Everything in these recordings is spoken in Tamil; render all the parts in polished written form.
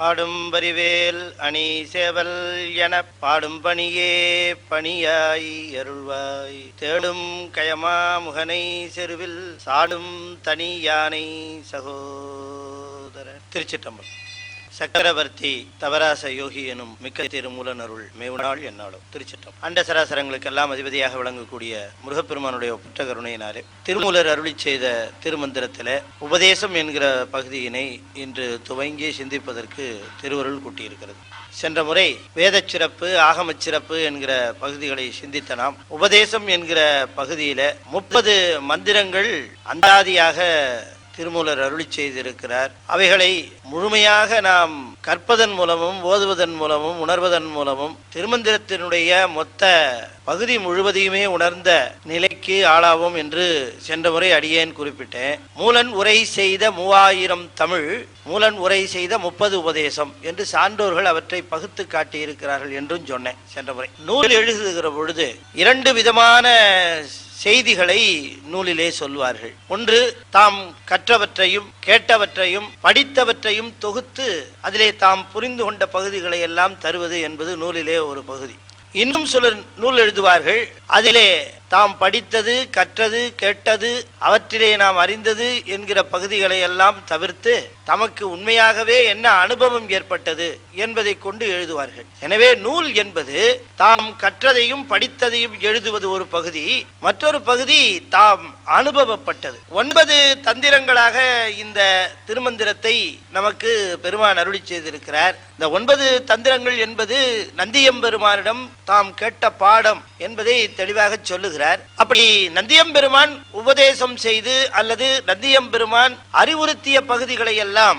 பாடும் பரிவேல் அணி சேவல் என பாடும் பணியே பணியாய் அருள்வாய். தேடும் கயமா முகனை செருவில் சாடும் தனி யானை சகோதரர். திருச்சிற்றம்பலம். சக்கரவர்த்தி தவராச யோகி எனும் மிக்க திருமூலன் அருள் மேவுநாள் என்னாலும். திருச்சிட்டம். அண்ட சராசரங்களுக்கெல்லாம் அதிபதியாக விளங்கக்கூடிய முருகப்பெருமானுடைய புத்த கருணையினாலே திருமூலர் அருளி செய்த திருமந்திரத்தில உபதேசம் என்கிற பகுதியினை இன்று துவங்கி சிந்திப்பதற்கு திருவருள் கூட்டியிருக்கிறது. சென்ற முறை வேத சிறப்பு ஆகம சிறப்பு என்கிற பகுதிகளை சிந்தித்த நாம் உபதேசம் என்கிற பகுதியில 30 மந்திரங்கள் அந்தாதியாக திருமூலர் அருளி செய்திருக்கிறார். அவைகளை முழுமையாக நாம் கற்பதன் மூலமும் ஓதுவதன் மூலமும் உணர்வதன் மூலமும் திருமந்திரத்தினுடைய மொத்த பகுதி முழுவதையுமே உணர்ந்த நிலைக்கு ஆளாவோம் என்று சென்ற முறை அடியேன் குறிப்பிட்டேன். மூலன் உரை செய்த 3000 தமிழ், மூலன் உரை செய்த 30 உபதேசம் என்று சான்றோர்கள் அவற்றை பகுத்து காட்டியிருக்கிறார்கள் என்றும் சொன்னேன் சென்ற முறை. நூல் எழுதுகிற பொழுது 2 விதமான செய்திகளை நூலிலே சொல்வார்கள். ஒன்று, தாம் கற்றவற்றையும் கேட்டவற்றையும் படித்தவற்றையும் தொகுத்து அதிலே தாம் புரிந்து கொண்ட பகுதிகளை எல்லாம் தருவது என்பது நூலிலே ஒரு பகுதி. இன்னும் சிலர் நூல் எழுதுவார்கள், அதிலே தாம் படித்தது கற்றது கேட்டது அவற்றிலே நாம் அறிந்தது என்கிற பகுதிகளை எல்லாம் தவிர்த்து தமக்கு உண்மையாகவே என்ன அனுபவம் ஏற்பட்டது என்பதை கொண்டு எழுதுவார்கள். எனவே நூல் என்பது தாம் கற்றதையும் படித்ததையும் எழுதுவது ஒரு பகுதி, மற்றொரு பகுதி தாம் அனுபவப்பட்டது. 9 தந்திரங்களாக இந்த திருமந்திரத்தை நமக்கு பெருமான் அருளி செய்திருக்கிறார். இந்த 9 தந்திரங்கள் என்பது நந்தியம்பெருமானிடம் தாம் கேட்ட பாடம் என்பதை தெளிவாக சொல்லுகிறார். அப்படி நந்தியம்பெருமான் உபதேசம் செய்து அல்லது நந்தியம்பெருமான் அறிவுறுத்திய பகுதிகளை எல்லாம்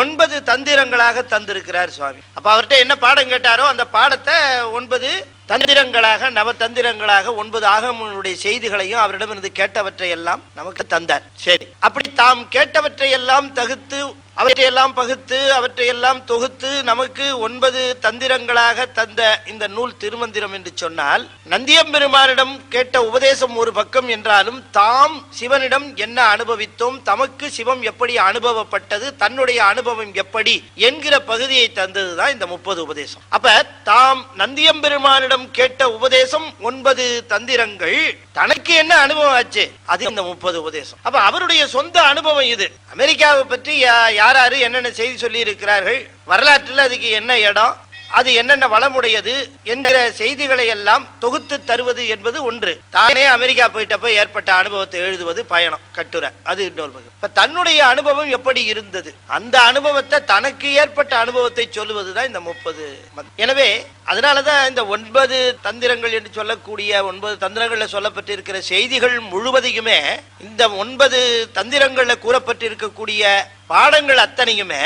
9 தந்திரங்களாக தந்திருக்கிறார் சுவாமி. அப்ப அவர்கிட்ட என்ன பாடம் கேட்டாரோ அந்த பாடத்தை 9 தந்திரங்களாக நவதந்திரங்களாக 9 ஆகமங்களுடைய செய்திகளையும் அவரிடமிருந்து கேட்டவற்றை எல்லாம் நமக்கு தந்தார். சரி, அப்படி தாம் கேட்டவற்றை எல்லாம் தகுத்து அவற்றையெல்லாம் பகுத்து அவற்றையெல்லாம் தொகுத்து நமக்கு 9 தந்திரங்களாக தந்த இந்த நூல் திருமந்திரம் என்று சொன்னால், நந்தியம்பெருமானிடம் கேட்ட உபதேசம் ஒரு பக்கம் என்றாலும் தாம் சிவனிடம் என்ன அனுபவித்தோம், தமக்கு சிவம் எப்படி அனுபவப்பட்டது, தன்னுடைய அனுபவம் எப்படி என்கிற பகுதியை தந்ததுதான் இந்த 30 உபதேசம். அப்ப தாம் நந்தியம்பெருமானிடம் கேட்ட உபதேசம் 9 தந்திரங்கள், தனக்கு என்ன அனுபவம் ஆச்சு அது இந்த 30 உபதேசம். அப்ப அவருடைய சொந்த அனுபவம் இது. அமெரிக்காவை பற்றி யாராரு என்னென்ன செய்தி சொல்லி இருக்கிறார்கள், வரலாற்றில் அதுக்கு என்ன இடம், அது என்னென்ன வளமுடையது என்கிற செய்திகளை எல்லாம் தொகுத்து தருவது என்பது ஒன்று. தானே அமெரிக்கா போயிட்டப்ப ஏற்பட்ட அனுபவத்தை எழுதுவது பயணம் கட்டுரை, அது இன்னொரு பகுதி. இப்ப தன்னுடைய அனுபவம் எப்படி இருந்தது, அந்த அனுபவத்தை தனக்கு ஏற்பட்ட அனுபவத்தை சொல்லுவதுதான் இந்த 30. எனவே அதனாலதான் இந்த 9 தந்திரங்கள் என்று சொல்லக்கூடிய 9 தந்திரங்கள்ல சொல்லப்பட்டிருக்கிற செய்திகள் முழுவதையுமே இந்த 9 தந்திரங்கள்ல கூறப்பட்டிருக்கக்கூடிய பாடங்கள் அத்தனையுமே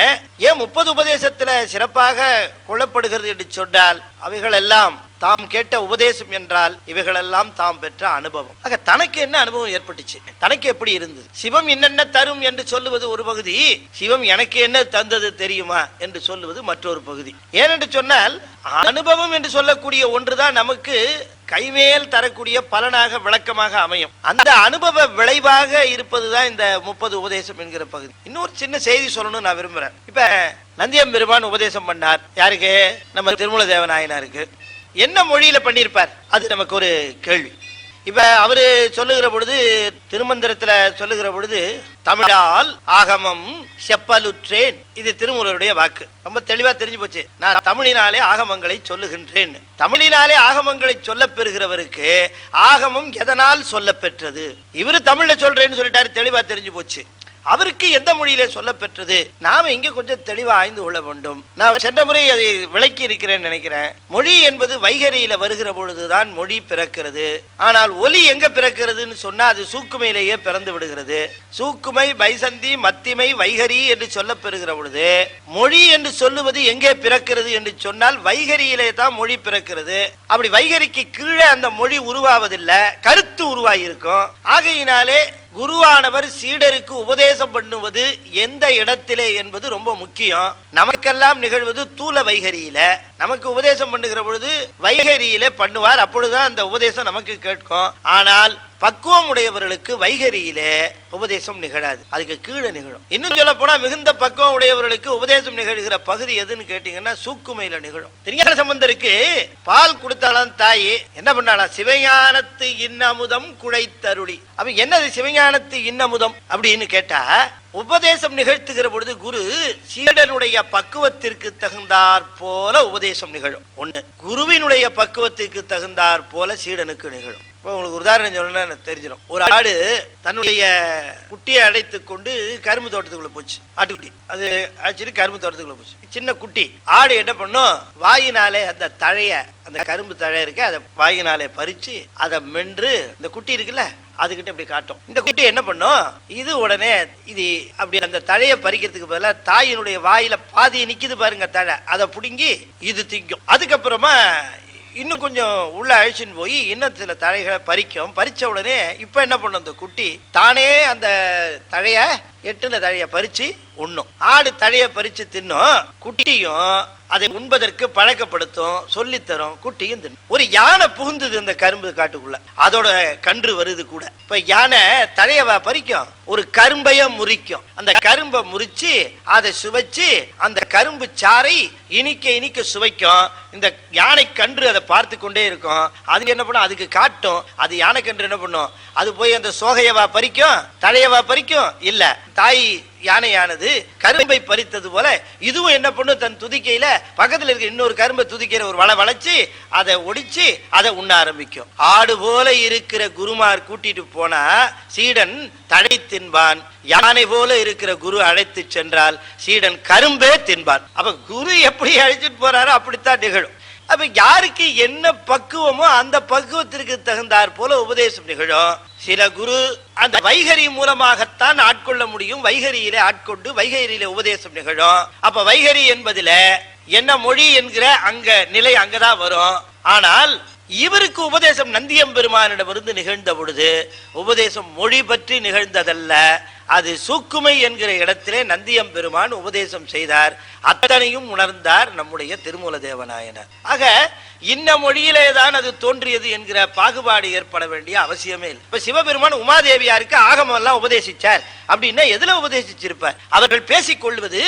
ஏன் 30 உபதேசத்துல சிறப்பாக கொள்ளப்படுகிறது என்று சொன்னால், அவைகள் எல்லாம் தாம் கேட்ட உபதேசம் என்றால் இவைகளெல்லாம் தாம் பெற்ற அனுபவம். ஆக தனக்கு என்ன அனுபவம் ஏற்பட்டுச்சு, தனக்கு எப்படி இருந்தது, சிவம் என்னென்ன தரும் என்று சொல்லுவது ஒரு பகுதி, சிவம் எனக்கு என்ன தந்தது தெரியுமா என்று சொல்லுவது மற்றொரு பகுதி. ஏனென்று சொன்னால் அனுபவம் என்று சொல்லக்கூடிய ஒன்றுதான் நமக்கு கைமேல் தரக்கூடிய பலனாக விளக்கமாக அமையும். அந்த அனுபவ விளைவாக இருப்பதுதான் இந்த 30 உபதேசம் என்கிற பகுதி. இன்னொரு சின்ன செய்தி சொல்லணும்னு நான் விரும்புறேன். இப்ப நந்தியம்பெருமான் உபதேசம் பண்ணார் யாருக்கு, நம்ம திருமூல தேவநாயனாருக்கு. என்ன மொழியில பண்ணியிருப்பார் அது நமக்கு ஒரு கேள்வி. இப்ப அவரு சொல்லுகிற பொழுது, திருமந்திரத்துல சொல்லுகிற பொழுது, தமிழால் ஆகமம் செப்பலுற்றேன், இது திருமூலருடைய வாக்கு. ரொம்ப தெளிவா தெரிஞ்சு போச்சு. நான் தமிழினாலே ஆகமங்களை சொல்லுகின்றேன். தமிழினாலே ஆகமங்களை சொல்ல பெறுகிறவருக்கு ஆகமம் எதனால் சொல்ல பெற்றது, இவரு தமிழ்ல சொல்றேன்னு சொல்லிட்டாரு, தெளிவா தெரிஞ்சு போச்சு. அவருக்கு எந்த மொழியிலே சொல்ல பெற்றது, நாம இங்க கொஞ்சம் தெளிவா ஆய்ந்து கொள்ள வேண்டும். நான் சென்ற முறை அதை விளக்கி இருக்கிறேன்னு நினைக்கிறேன். மொழி என்பது வைகரியில வருகிற பொழுதுதான் மொழி பிறக்கிறது. ஆனால் ஒலி எங்க பிறக்கிறதுன்னு சொன்னா அது சூக்குமையிலேயே பிறந்து விடுகிறது. சூக்குமை, பைசந்தி, மத்திமை, வைகரி என்று சொல்ல பெறுகிற பொழுது மொழி என்று சொல்லுவது எங்கே பிறக்கிறது என்று சொன்னால் வைகரியிலே தான் மொழி பிறக்கிறது. அப்படி வைகரிக்கு கீழே அந்த மொழி உருவாவதில்லை, கருத்து உருவாகி இருக்கும். ஆகையினாலே குருவானவர் சீடருக்கு உபதேசம் பண்ணுவது எந்த இடத்திலே என்பது ரொம்ப முக்கியம். நமக்கெல்லாம் நிகழ்வது தூல வைகரியில, நமக்கு உபதேசம் பண்ணுகிற பொழுது வைகரியிலே பண்ணுவார். அப்பொழுதுதான் அந்த உபதேசம் நமக்கு கேட்கும். ஆனால் பக்குவம் உடையவர்களுக்கு வைகரியிலே உபதேசம் நிகழாது, அதுக்கு கீழே நிகழும். இன்னும் சொல்ல போனா மிகுந்த பக்குவம் உடையவர்களுக்கு உபதேசம் நிகழ்கிற பகுதி எதுன்னு கேட்டீங்கன்னா சூக்குமையில நிகழும். திருஞான சம்பந்தருக்கு பால் கொடுத்தாலும் தாய் என்ன பண்ணாலும் சிவஞானத்து இன்னமுதம் குழைத்தருளி. அப்ப என்னது சிவஞானத்து இன்னமுதம் அப்படின்னு கேட்டா, உபதேசம் நிகழ்த்துகிற பொழுது குரு சீடனுடைய பக்குவத்திற்கு தகுந்தாற் போல உபதேசம் நிகழும். ஒண்ணு, குருவினுடைய பக்குவத்திற்கு தகுந்தாற் போல சீடனுக்கு நிகழும். உங்களுக்கு உதாரணம் சொல்லணும்னா தெரிஞ்சிடும். ஒரு ஆடு தன்னுடைய குட்டியை அடைத்து கொண்டு கரும்பு தோட்டத்துக்குள்ள போச்சு. ஆட்டுக்குட்டி அது அழைச்சிட்டு கரும்பு தோட்டத்துக்குள்ள போச்சு. சின்ன குட்டி ஆடு என்ன பண்ணும், வாயினாலே அந்த தழைய, அந்த கரும்பு தழை இருக்கு, அதை வாயினாலே பறிச்சு அதை மென்று இந்த குட்டி இருக்குல்ல அதுகிட்ட இப்படி காட்டும். இந்த குட்டி என்ன பண்ணும், இது உடனே இது அப்படி அந்த தழையை பறிக்கிறதுக்கு பதிலாக தாயினுடைய வாயில பாதி நிக்குது பாருங்க தழை, அதை புடுங்கி இது திங்கும். அதுக்கப்புறமா இன்னும் கொஞ்சம் உள்ள அழிச்சுன்னு போய் இன்னும் சில தழைகளை பறிக்கும். பறிச்ச உடனே இப்ப என்ன பண்ணும், அந்த குட்டி தானே அந்த தழைய எட்டுன தழைய பறிச்சு உண்ணும். ஆடு தழைய பறிச்சு தின்னும், குட்டியும் அதை உண்பதற்கு பழக்கப்படுத்தும், சொல்லித்தரும், குட்டியும் தின்னும். ஒரு யானை புகுந்தது இந்த கரும்பு காட்டுக்குள்ள, அதோட கன்று வருது கூட. இப்ப யானை தழையவா பறிக்கும், ஒரு கரும்பைய முறிக்கும். அந்த கரும்பை முறிச்சு அதை சுவைச்சு அந்த கரும்பு சாறை இனிக்க இனிக்க சுவைக்கும். இந்த யானை கன்று அதை பார்த்து கொண்டே இருக்கும். அது என்ன பண்ணும், அதுக்கு காட்டும். அது யானை கன்று என்ன பண்ணும், அது போய் அந்த சோகையவா பறிக்கும், தழையவா பறிக்கும்? இல்ல, தாய் யானையானது கரும்பை பறித்தது போல இதுவும் என்ன பண்ணும், தன் துதிக்கையில பக்கத்துல இருக்க இன்னொரு கரும்பை துதிக்கையில ஒரு வளை வளைச்சு அதை ஒடிச்சு அதை உண்ண ஆரம்பிக்கும். ஆடு போல இருக்கிற குருமார் கூட்டிட்டு போனா சீடன் தடை தின்பான், யானை போல இருக்கிற குரு அழைத்து சென்றால் சீடன் கரும்பே தின்பான். அப்ப குரு எப்படி அழைச்சிட்டு போறாரோ அப்படித்தான் நிகழும். அப்ப யாருக்கு என்ன பக்குவமோ அந்த பக்குவத்திற்கு தகுந்தாற் போல உபதேசம் நிகழும். சில குரு அந்த வைகரி மூலமாகத்தான் ஆட்கொள்ள முடியும். வைகரியிலே ஆட்கொண்டு வைகரியிலே உபதேசம் நிகழும். அப்ப வைகரி என்பதில என்ன மொழி என்கிற அங்க நிலை அங்கதான் வரும். ஆனால் இவருக்கு உபதேசம் நந்தியம்பெருமானிடமிருந்து நிகழ்ந்த பொழுது உபதேசம் மொழி பற்றி நிகழ்ந்ததல்ல, அது சூக்குமை என்கிற இடத்திலே நந்தியம்பெருமான் உபதேசம் செய்தார். அத்தனையும் உணர்ந்தார் நம்முடைய திருமூல தேவநாயனார். ஆக இன்ன மொழியிலே தான் அது தோன்றியது என்கிற பாகுபாடு ஏற்பட வேண்டிய அவசியமே இல்லை. இப்ப சிவபெருமான் உமாதேவியாருக்கு ஆகமம் எல்லாம் உபதேசிச்சார் அப்படின்னா எதுல உபதேசிச்சிருப்பார்? அவர்கள் பேசிக் கொள்வது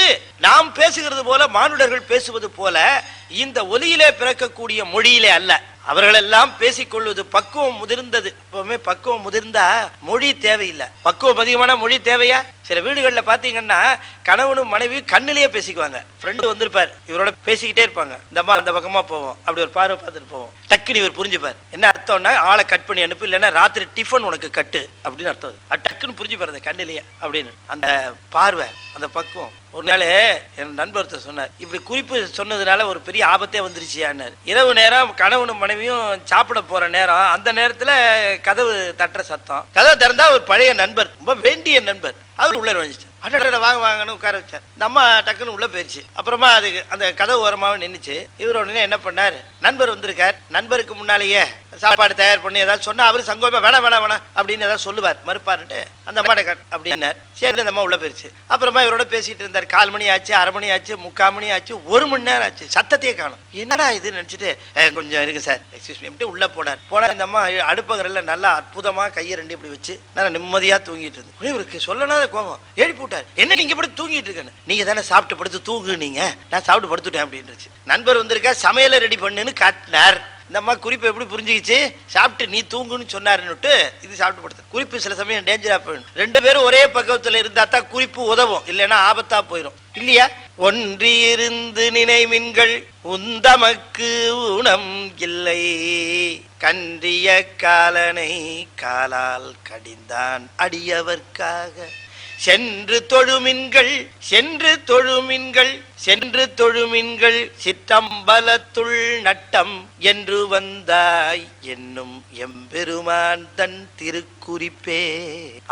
நாம் பேசுகிறது போல, மானுடர்கள் பேசுவது போல இந்த ஒலியிலே பிறக்கக்கூடிய மொழியிலே அல்ல. அவர்கள் எல்லாம் பேசிக்கொள்வது பக்குவம் முதிர்ந்தது. எப்பவுமே பக்குவம் முதிர்ந்தா மொழி தேவையில்லை. பக்குவம் அதிகமான மொழி தேவையா? சில வீடுகள்ல பாத்தீங்கன்னா கணவனும் மனைவி கண்ணிலேயே பேசிக்குவாங்க. ஃப்ரெண்டு வந்திருப்பார், இவரோட பேசிக்கிட்டே இருப்பாங்க. இந்த அம்மா அந்த பக்கமா போவோம், அப்படி ஒரு பார்வை பார்த்துட்டு போவோம். டக்குன்னு இவர் புரிஞ்சுப்பார். என்ன அர்த்தம்னா, ஆளை கட் பண்ணி அனுப்பு, இல்லைன்னா ராத்திரி டிஃபன் உனக்கு கட்டு அப்படின்னு அர்த்தம். டக்குன்னு புரிஞ்சுப்பாரு கண்ணிலேயே அப்படின்னு. அந்த பார்வை, அந்த பக்குவம். ஒரு நாள் என் நண்பர் சொன்னார், இப்படி குறிப்பு சொன்னதுனால ஒரு பெரிய ஆபத்தே வந்துருச்சியான்னாரு. இரவு நேரம் கணவனும் மனைவியும் சாப்பிட போற நேரம், அந்த நேரத்துல கதவு தட்டுற சத்தம். கதவை திறந்தா ஒரு பழைய நண்பர், ரொம்ப வேண்டிய நண்பர், அவர் உள்ள நுழைஞ்சிட்டார். வாங்க வாங்கன்னு உட்கார வச்சார். இந்த அம்மா டக்குன்னு உள்ள போயிடுச்சு. அப்புறமா அது அந்த கதவு ஓரமாக நின்றுச்சு. இவர் உடனே என்ன பண்ணார், நண்பர் வந்திருக்கார், நண்பருக்கு முன்னாலேயே சாப்பாடு தயார் பண்ணி ஏதாவது சொன்னா அவரு சங்கோபா வேணாம் வேணாம் வேணாம் அப்படின்னு ஏதாவது சொல்லுவார், மறுப்பாருன்ட்டு அந்த அம்மாட்ட அப்படின்னார். சரி, அந்த அம்மா உள்ள போயிடுச்சு. அப்புறமா இவரோட பேசிட்டு இருந்தார். 4 மணி ஆச்சு, 1/2 மணி ஆச்சு, 3/4 மணி ஆச்சு, 1 மணி நேரம் ஆச்சு, சத்தத்தையே காணும். என்னடா இது நினைச்சிட்டு கொஞ்சம் இருக்கு சார், எக்ஸ்கியூஸ் மீ உள்ள போனா இந்த அம்மா அடுப்பங்கரையில நல்லா அற்புதமா கையை 2 இப்படி வச்சு நல்லா நிம்மதியா தூங்கிட்டு இருந்து. இவருக்கு சொல்லனாத கோபம், எழுப்பி விட்டார். என்ன நீங்க படுத்து தூங்கிட்டு இருக்கேன்னு? நீங்க தானே சாப்பிட்டு படுத்து தூங்குனீங்க, நான் சாப்பிட்டு படுத்துட்டேன் அப்படின்னு. நண்பர் வந்திருக்கா, சமையலை ரெடி பண்ணுன்னு காட்டினார். இந்த அம்மா குறிப்பு எப்படி புரிஞ்சுக்கிச்சு, சாப்பிட்டு நீ தூங்குன்னு சொன்னாருன்னுட்டு இது சாப்பிட்டு படுத்து. குறிப்பு சில சமயம் டேஞ்சரா போயிடும். 2 பேரும் ஒரே பக்கத்துல இருந்தா தான் குறிப்பு உதவும், இல்லைன்னா ஆபத்தா போயிடும் இல்லையா? ஒன்றியிருந்து நினைமின்கள் உந்தமக்கு ஊனம் இல்லை, கன்றிய காலனை காலால் கடிந்தான் அடியவர்க்காக சென்று தொழுமின்கள் சென்று தொழுமின்கள் சென்று தொழுமின்கள் சிற்றம்பலத்துள் நட்டம் என்று வந்தாய் என்னும் எம்பெருமான் தன் திருக்குறிப்பே.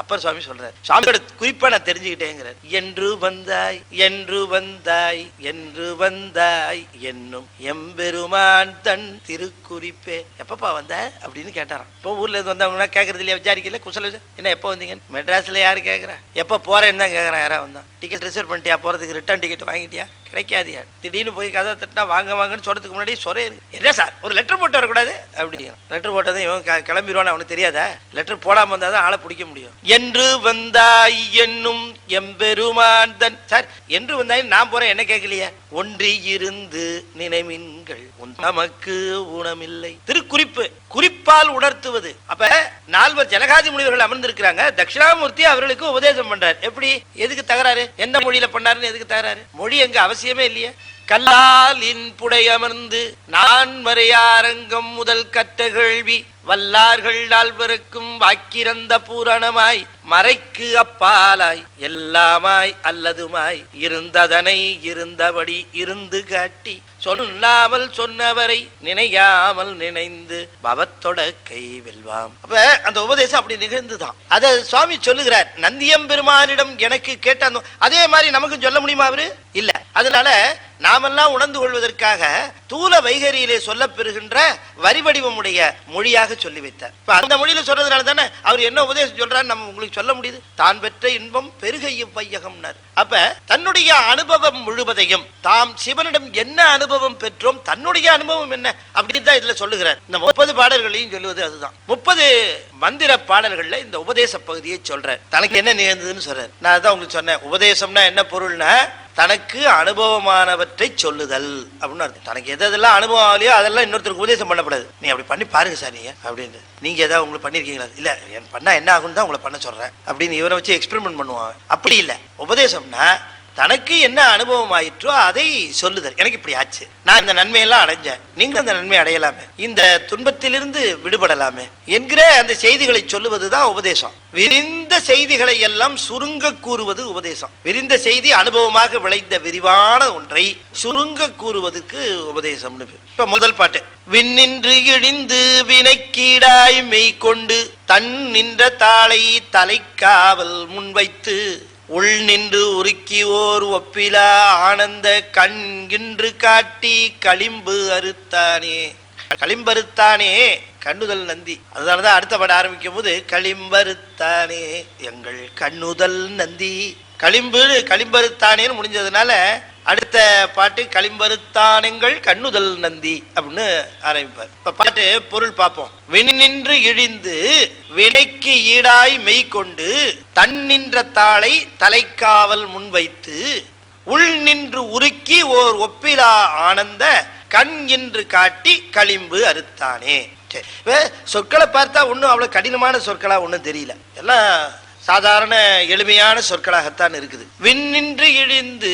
அப்பர் சுவாமி சொல்றார், சுவாமியோட குறிப்பா நான் தெரிஞ்சுக்கிட்டேங்கிறார். என்று வந்தாய் என்று வந்தாய் என்று வந்தாய் என்னும் எம்பெருமான் தன் திருக்குறிப்பே. எப்பப்பா வந்த அப்படின்னு கேட்டாராம். இப்போ ஊர்ல இருந்து வந்தவங்கன்னா கேட்கறது இல்லையா, விசாரிக்கல, குசல என்ன எப்போ வந்தீங்க? மெட்ராஸ்ல யாரு கேட்கறா? எப்ப போறேன்னு தான் கேட்கறான். யாரா வந்தா டிக்கெட் ரிசர்வ் பண்ணிட்டியா, போறதுக்கு ரிட்டர்ன் டிக்கெட் வாங்கிட்டியா கிடைக்காதியா. திடீர்னு போய் கதை தட்டினா வாங்க வாங்கன்னு சொல்றதுக்கு முன்னாடி சொரே என்ன சார் ஒரு லெட்டர் போட்டு வரக்கூடாது அப்படி. லெட்டர் போட்டதும் இவன் கிளம்பிடுவான்னு அவனுக்கு தெரியாதா? லெட்டர் போடாம வந்தாதான் ஆளை பிடிக்க முடியும். என்று வந்தாய் என்னும் எம்பெருமான் தன் சார் என்று வந்தாய் நான் போறேன் என்ன கேட்கலையா? ஒன்றி இருந்து நினைமின்கள் நமக்கு ஊனமில்லை. திருக்குறிப்பு குறிப்பால் உணர்த்துவது. அப்ப 4 ஜனகாதி முனிவர்கள் அமர்ந்திருக்கிறாங்க. தட்சிணாமூர்த்தி அவர்களுக்கு உபதேசம் பண்றார். எப்படி? எதுக்கு தகராறு? எந்த மொழியில பண்ணாருன்னு எதுக்கு தகராறு? மொழி எங்க அவசியமே இல்லையா? கல்லால் இன்புடை அமர்ந்து நான் மறையாரங்கம் முதல் கற்ற கேள்வி வல்லார்கள் நால்வருக்கும் வாக்கிறந்த பூரணமாய் மறைக்கு அப்பாலாய் எல்லாமாய் அல்லதுமாய் இருந்ததனை இருந்தபடி இருந்து காட்டி சொல்லாமல் சொன்னவரை நினையாமல் நினைந்து பவத்தொட கை வெல்வாம். அப்ப அந்த உபதேசம் அப்படி நிகழ்ந்துதான். அத சுவாமி சொல்லுகிறார். நந்தியம் பெருமானிடம் எனக்கு கேட்ட அதே மாதிரி நமக்கு சொல்ல முடியுமா? அவரு இல்ல. அதனால நாமெல்லாம் உணர்ந்து கொள்வதற்காக தூல வைகரியிலே சொல்ல பெறுகின்ற வரிவடிவமுடைய மொழியாக சொல்லி வைத்தார். இப்ப அந்த மொழியில சொல்றதுனால தானே அவர் என்ன உபதேசம் சொல்றாரு நம்ம உங்களுக்கு சொல்ல முடியுது. தான் பெற்ற இன்பம் பெருகையும் பையகம்னார். அப்ப தன்னுடைய அனுபவம் முழுவதையும் தாம் சிவனிடம் என்ன அனுபவம் பெற்றோம், தன்னுடைய அனுபவம் என்ன அப்படின்னு தான் இதுல சொல்லுகிறார். இந்த 30 பாடல்களையும் சொல்லுவது அதுதான். 30 மந்திர பாடல்கள்ல இந்த உபதேச பகுதியை சொல்றார். தனக்கு என்ன நிகழ்ந்ததுன்னு சொல்றார். நான் அதான் உங்களுக்கு சொன்னேன். உபதேசம்னா என்ன பொருள்னா தனக்கு அனுபவமானவற்றை சொல்லுதல் அப்படின்னு அர்த்தம். தனக்கு எதெல்லாம் அனுபவம் ஆகலையோ அதெல்லாம் இன்னொருத்தருக்கு உபதேசம் பண்ணப்படாது. நீ அப்படி பண்ணி பாருங்க சார் நீங்க அப்படின்னு. நீங்க ஏதாவது உங்களுக்கு பண்ணிருக்கீங்களா? இல்ல பண்ணா என்ன ஆகுன்னு தான் உங்களை பண்ண சொல்றேன் அப்படின்னு இவரை வச்சு எக்ஸ்பெரிமெண்ட் பண்ணுவாங்க. அப்படி இல்லை. உபதேசம்னா தனக்கு என்ன அனுபவம் ஆயிற்றோ அதை சொல்லுதல். எனக்கு இப்படி ஆச்சு, நான் இந்த நன்மையெல்லாம் அடைஞ்சேன், நீங்க அந்த நன்மை அடையலாமே, இந்த துன்பத்திலிருந்து விடுபடலாமே என்கிற அந்த செய்திகளை சொல்லுவதுதான் உபதேசம். விரிந்த செய்திகளை எல்லாம் சுருங்க கூறுவது உபதேசம். விரிந்த செய்தி அனுபவமாக விளைந்த விரிவான ஒன்றை சுருங்க கூறுவதற்கு உபதேசம். இப்ப முதல் பாட்டு. விண்ணின்று இழிந்து வினைக்கீடாய் மெய் கொண்டு தன் நின்ற தாளை தலைக்காவல் முன்வைத்து உள் நின்று உருக்கி ஓர் ஒப்பிலா ஆனந்த கண்கின்று காட்டி களிம்பு அறுத்தானே. களிம்பறுத்தானே கண்ணுதல் நந்தி. அதனாலதான் அடுத்த பாட ஆரம்பிக்கும் போது களிம்பறுத்தானே எங்கள் கண்ணுதல் நந்தி. களிம்பறுத்தானேன்னு முடிஞ்சதுனால அடுத்த பாட்டு களிம்பறுத்தானெங்கள் கண்ணுதல் நந்தி அப்படின்னு ஆரம்பிப்பார். இப்ப பாட்டு பொருள் பார்ப்போம். விண்ணின்று இழிந்து வினைக்கு ஈடாய் மெய் கொண்டு தன் நின்ற தாளை தலைக்காவல் முன்வைத்து உள் நின்று உருக்கி ஓர் ஒப்பிலா ஆனந்த கண் என்று காட்டி களிம்பு அறுத்தானே. சொற்களை பார்த்தா ஒன்னும் அவ்வளவு கடினமான சொற்களா ஒன்னும் தெரியல. எல்லாம் சாதாரண எளிமையான சொற்களாகத்தான் இருக்குது. விண்ணின்று இழிந்து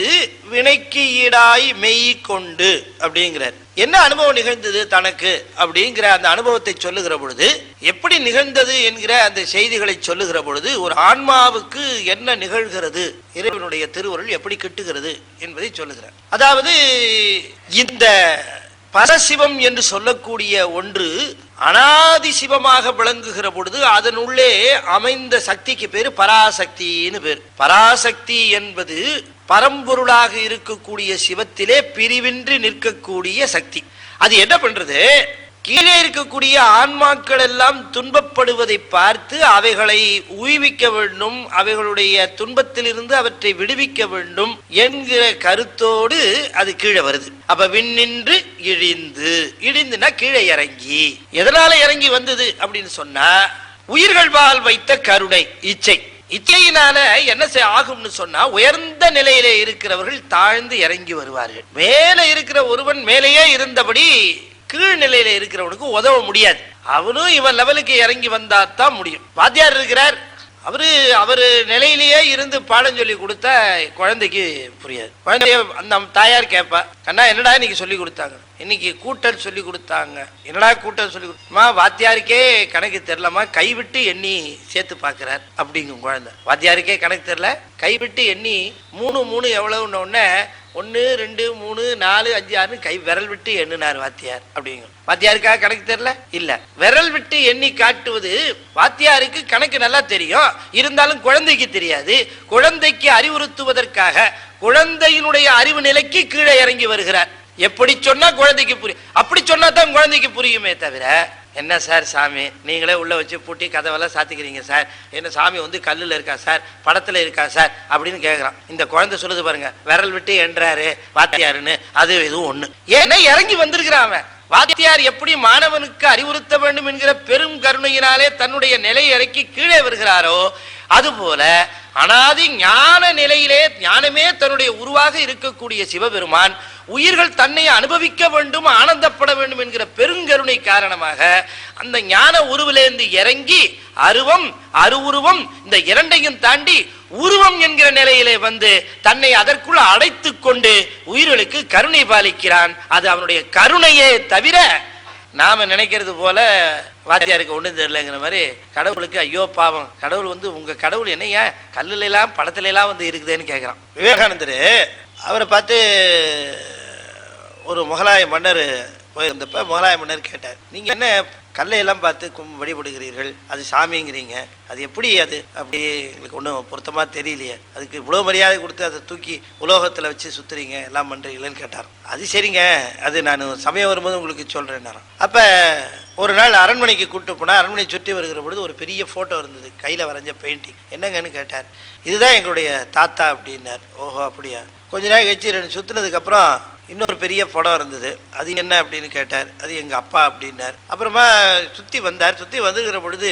வினைக்கு ஈடாய் மெய் கொண்டு அப்படிங்கிறார். என்ன அனுபவம் நிகழ்ந்தது தனக்கு அப்படிங்கிற அந்த அனுபவத்தை சொல்லுகிற பொழுது, எப்படி நிகழ்ந்தது என்கிற அந்த செய்திகளை சொல்லுகிற பொழுது ஒரு ஆன்மாவுக்கு என்ன நிகழ்கிறது, இறைவனுடைய திருவருள் எப்படி கிட்டுகிறது என்பதை சொல்லுகிறார். அதாவது இந்த பரசிவம் என்று சொல்லக்கூடிய ஒன்று அனாதி சிவமாக விளங்குகிற பொழுது அதனுள்ளே அமைந்த சக்திக்கு பேரு பராசக்தின்னு பேர். பராசக்தி என்பது பரம்பொருளாக இருக்கக்கூடிய சிவத்திலே பிரிவின்றி நிற்கக்கூடிய சக்தி. அது என்ன பண்றது? கீழே இருக்கக்கூடிய ஆன்மாக்கள் எல்லாம் துன்பப்படுவதை பார்த்து அவைகளை உய்விக்க வேண்டும், அவைகளுடைய துன்பத்திலிருந்து அவற்றை விடுவிக்க வேண்டும் என்கிற கருத்தோடு அது கீழே வருது. அப்ப விண்ணின்று இழிந்து, இழிந்துனா கீழே இறங்கி. எதனால இறங்கி வந்தது அப்படின்னு சொன்னா உயிர்கள் பால் வைத்த கருணை, இச்சை. இச்சையினால என்ன ஆகும்னு சொன்னா உயர்ந்த நிலையிலே இருக்கிறவர்கள் தாழ்ந்து இறங்கி வருவார்கள். மேலே இருக்கிற ஒருவன் மேலேயே இருந்தபடி கீழ்நிலையில இருக்கிறவனுக்கு உதவ முடியாது. அவனும் இவன் லெவலுக்கு இறங்கி வந்தா தான் முடியும். வாத்தியார் இருக்கிறார், அவரு நிலையிலேயே இருந்து பாடம் சொல்லி கொடுத்தா குழந்தைக்கு புரியாது. குழந்தைய அந்த தாயார் கேட்பா, கண்ணா என்னடா இன்னைக்கு சொல்லி கொடுத்தாங்க? இன்னைக்கு கூட்டல் சொல்லி கொடுத்தாங்க. என்னடா கூட்டல் சொல்லி கொடுத்தா? வாத்தியாருக்கே கணக்கு தெரியலமா, கைவிட்டு எண்ணி சேர்த்து பாக்குறார் அப்படிங்கும் குழந்தை. வாத்தியாருக்கே கணக்கு தெரியல, கைவிட்டு எண்ணி 3 3 எவ்வளவுன்னு உடனே 1 2 3 4 5 6 கை விரல் விட்டு எண்ணினார் வாத்தியார் அப்படிங்கும். வாத்தியாருக்காக கணக்கு தெரியல? இல்ல, விரல் விட்டு எண்ணி காட்டுவது வாத்தியாருக்கு கணக்கு நல்லா தெரியும், இருந்தாலும் குழந்தைக்கு தெரியாது. குழந்தைக்கு அறிவுறுத்துவதற்காக குழந்தையினுடைய அறிவு நிலைக்கு கீழே இறங்கி வருகிறார். எப்படி சொன்னா குழந்தைக்கு புரியும், அப்படி சொன்னா தான் குழந்தைக்கு புரியுமே தவிர, என்ன சார் சாமி நீங்களே உள்ள வச்சு பூட்டி கதவெல்லாம் சாத்திக்கிறீங்க சார், என்ன சாமி வந்து கல்லுல இருக்கா சார், படத்துல இருக்கா சார் அப்படின்னு கேட்கறான். இந்த குழந்தை சொல்லுது பாருங்க, விரல் விட்டு என்றாரு வாத்தியாருன்னு, அது எதுவும் ஒண்ணு. ஏன்னா இறங்கி வந்திருக்கிறான் அவன். வாத்தியார் எப்படி மாணவனுக்கு அறிவுறுத்த வேண்டும் என்கிற பெரும் கருணையினாலே தன்னுடைய நிலையை இறக்கி கீழே வருகிறாரோ, அதுபோல அனாதி ஞான நிலையிலே ஞானமே தன்னுடைய உருவாக இருக்கக்கூடிய சிவபெருமான் உயிர்கள் தன்னை அனுபவிக்க வேண்டும், ஆனந்தப்பட வேண்டும் என்கிற பெருங்கருணை காரணமாக அந்த ஞான உருவிலிருந்து இறங்கி அருவம் அருவுருவம் இந்த இரண்டையும் தாண்டி உருவம் என்கிற நிலையிலே வந்து தன்னை அதற்குள்ள அடைத்து கொண்டு உயிர்களுக்கு கருணை பாலிக்கிறான். அது அவனுடைய கருணையே தவிர நாம நினைக்கிறது போல வாத்தியாருக்கு ஒன்றும் தெரியலங்கிற மாதிரி கடவுளுக்கு ஐயோ பாவம், கடவுள் வந்து உங்க கடவுள் என்னையா கல்லுல எல்லாம் படத்துல எல்லாம் வந்து இருக்குதுன்னு கேட்கிறான். விவேகானந்தர் அவரை பார்த்து ஒரு முகலாய மன்னர் போயிருந்தப்ப முகலாய மன்னர் கேட்டார், நீங்க என்ன கல்லையெல்லாம் பார்த்து வழிபடுகிறீர்கள், அது சாமிங்கிறீங்க, அது எப்படி அது அப்படி எங்களுக்கு ஒன்றும் பொருத்தமா தெரியலையே, அதுக்கு இவ்வளோ மரியாதை கொடுத்து அதை தூக்கி உலோகத்தில் வச்சு சுத்துறீங்க எல்லாம் பண்றீங்களேன்னு கேட்டார். அது சரிங்க, அது நான் சமயம் வரும்போது உங்களுக்கு சொல்றேன். அப்ப ஒரு நாள் அரண்மனைக்கு கூப்பிட்டு போனா, அரண்மனை சுற்றி வருகிற பொழுது ஒரு பெரிய போட்டோ இருந்தது, கையில வரைஞ்ச பெயிண்டிங். என்னங்கன்னு கேட்டார். இதுதான் எங்களுடைய தாத்தா அப்படின்னார். ஓஹோ அப்படியா. கொஞ்ச நேரம் கழிச்சு ரெண்டு சுத்தினதுக்கு அப்புறம் இன்னொரு பெரிய படம் இருந்தது, அது என்ன அப்படின்னு கேட்டார். அது எங்க அப்பா அப்படின்னார். அப்புறமா சுத்தி வந்தார். சுத்தி வந்துகிற பொழுது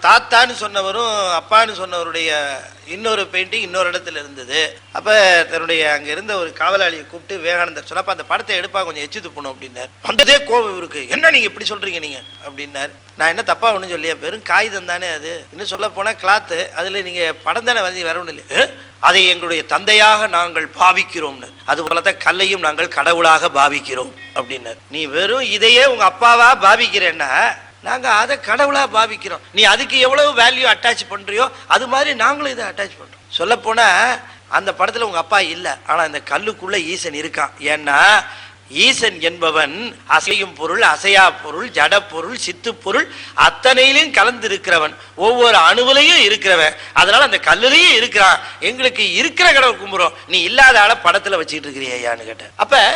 தாத்தான்னு சொன்னவரும் அப்பான்னு சொன்னவருடைய இன்னொரு பெயிண்டிங் இன்னொரு இடத்துல இருந்தது. அப்ப தன்னுடைய அங்க இருந்த ஒரு காவலாளியை கூப்பிட்டு விவேகானந்தர் சொன்னப்ப அந்த படத்தை எடுப்பா கொஞ்சம் எச்சு துப்பணும் அப்படின்னார். வந்ததே கோபம் இருக்கு, என்ன நீங்க இப்படி சொல்றீங்க நீங்க அப்படின்னார். நான் என்ன தப்பா ஒன்றும் சொல்லியா, வெறும் காகிதம் தானே அது, இன்னும் சொல்ல போனா கிளாத்து, அதுல நீங்க படம் தானே வந்து வர ஒன்றும் இல்லை, அதை எங்களுடைய தந்தையாக நாங்கள் பாவிக்கிறோம்னு, அது போலதான் கல்லையும் நாங்கள் கடவுளாக பாவிக்கிறோம் அப்படின்னார். நீ வெறும் இதையே உங்க அப்பாவா பாவிக்கிறேன்னா நாங்க அதை கடவுளா பாவிக்கிறோம், நீ அதுக்கு எவ்வளவு வேல்யூ அட்டாச் பண்றியோ அது மாதிரி நாங்களும் இதை அட்டாச் பண்றோம். சொல்ல போனா அந்த படத்துல உங்க அப்பா இல்ல, ஆனா அந்த கல்லுக்குள்ள ஈசன் இருக்கான். ஏன்னா ஈசன் என்பவன் அசையும் பொருள், அசையா பொருள், ஜட பொருள், சித்து பொருள் அத்தனையிலும் கலந்து இருக்கிறவன், ஒவ்வொரு அணுவிலையும் இருக்கிறவன். அதனால அந்த கல்லுலையும் இருக்கிறான். எங்களுக்கு இருக்கிற கடவுள் கும்புறோம், நீ இல்லாத ஆள படத்துல வச்சுக்கிட்டு இருக்கிறியான்னு கேட்டேன். அப்ப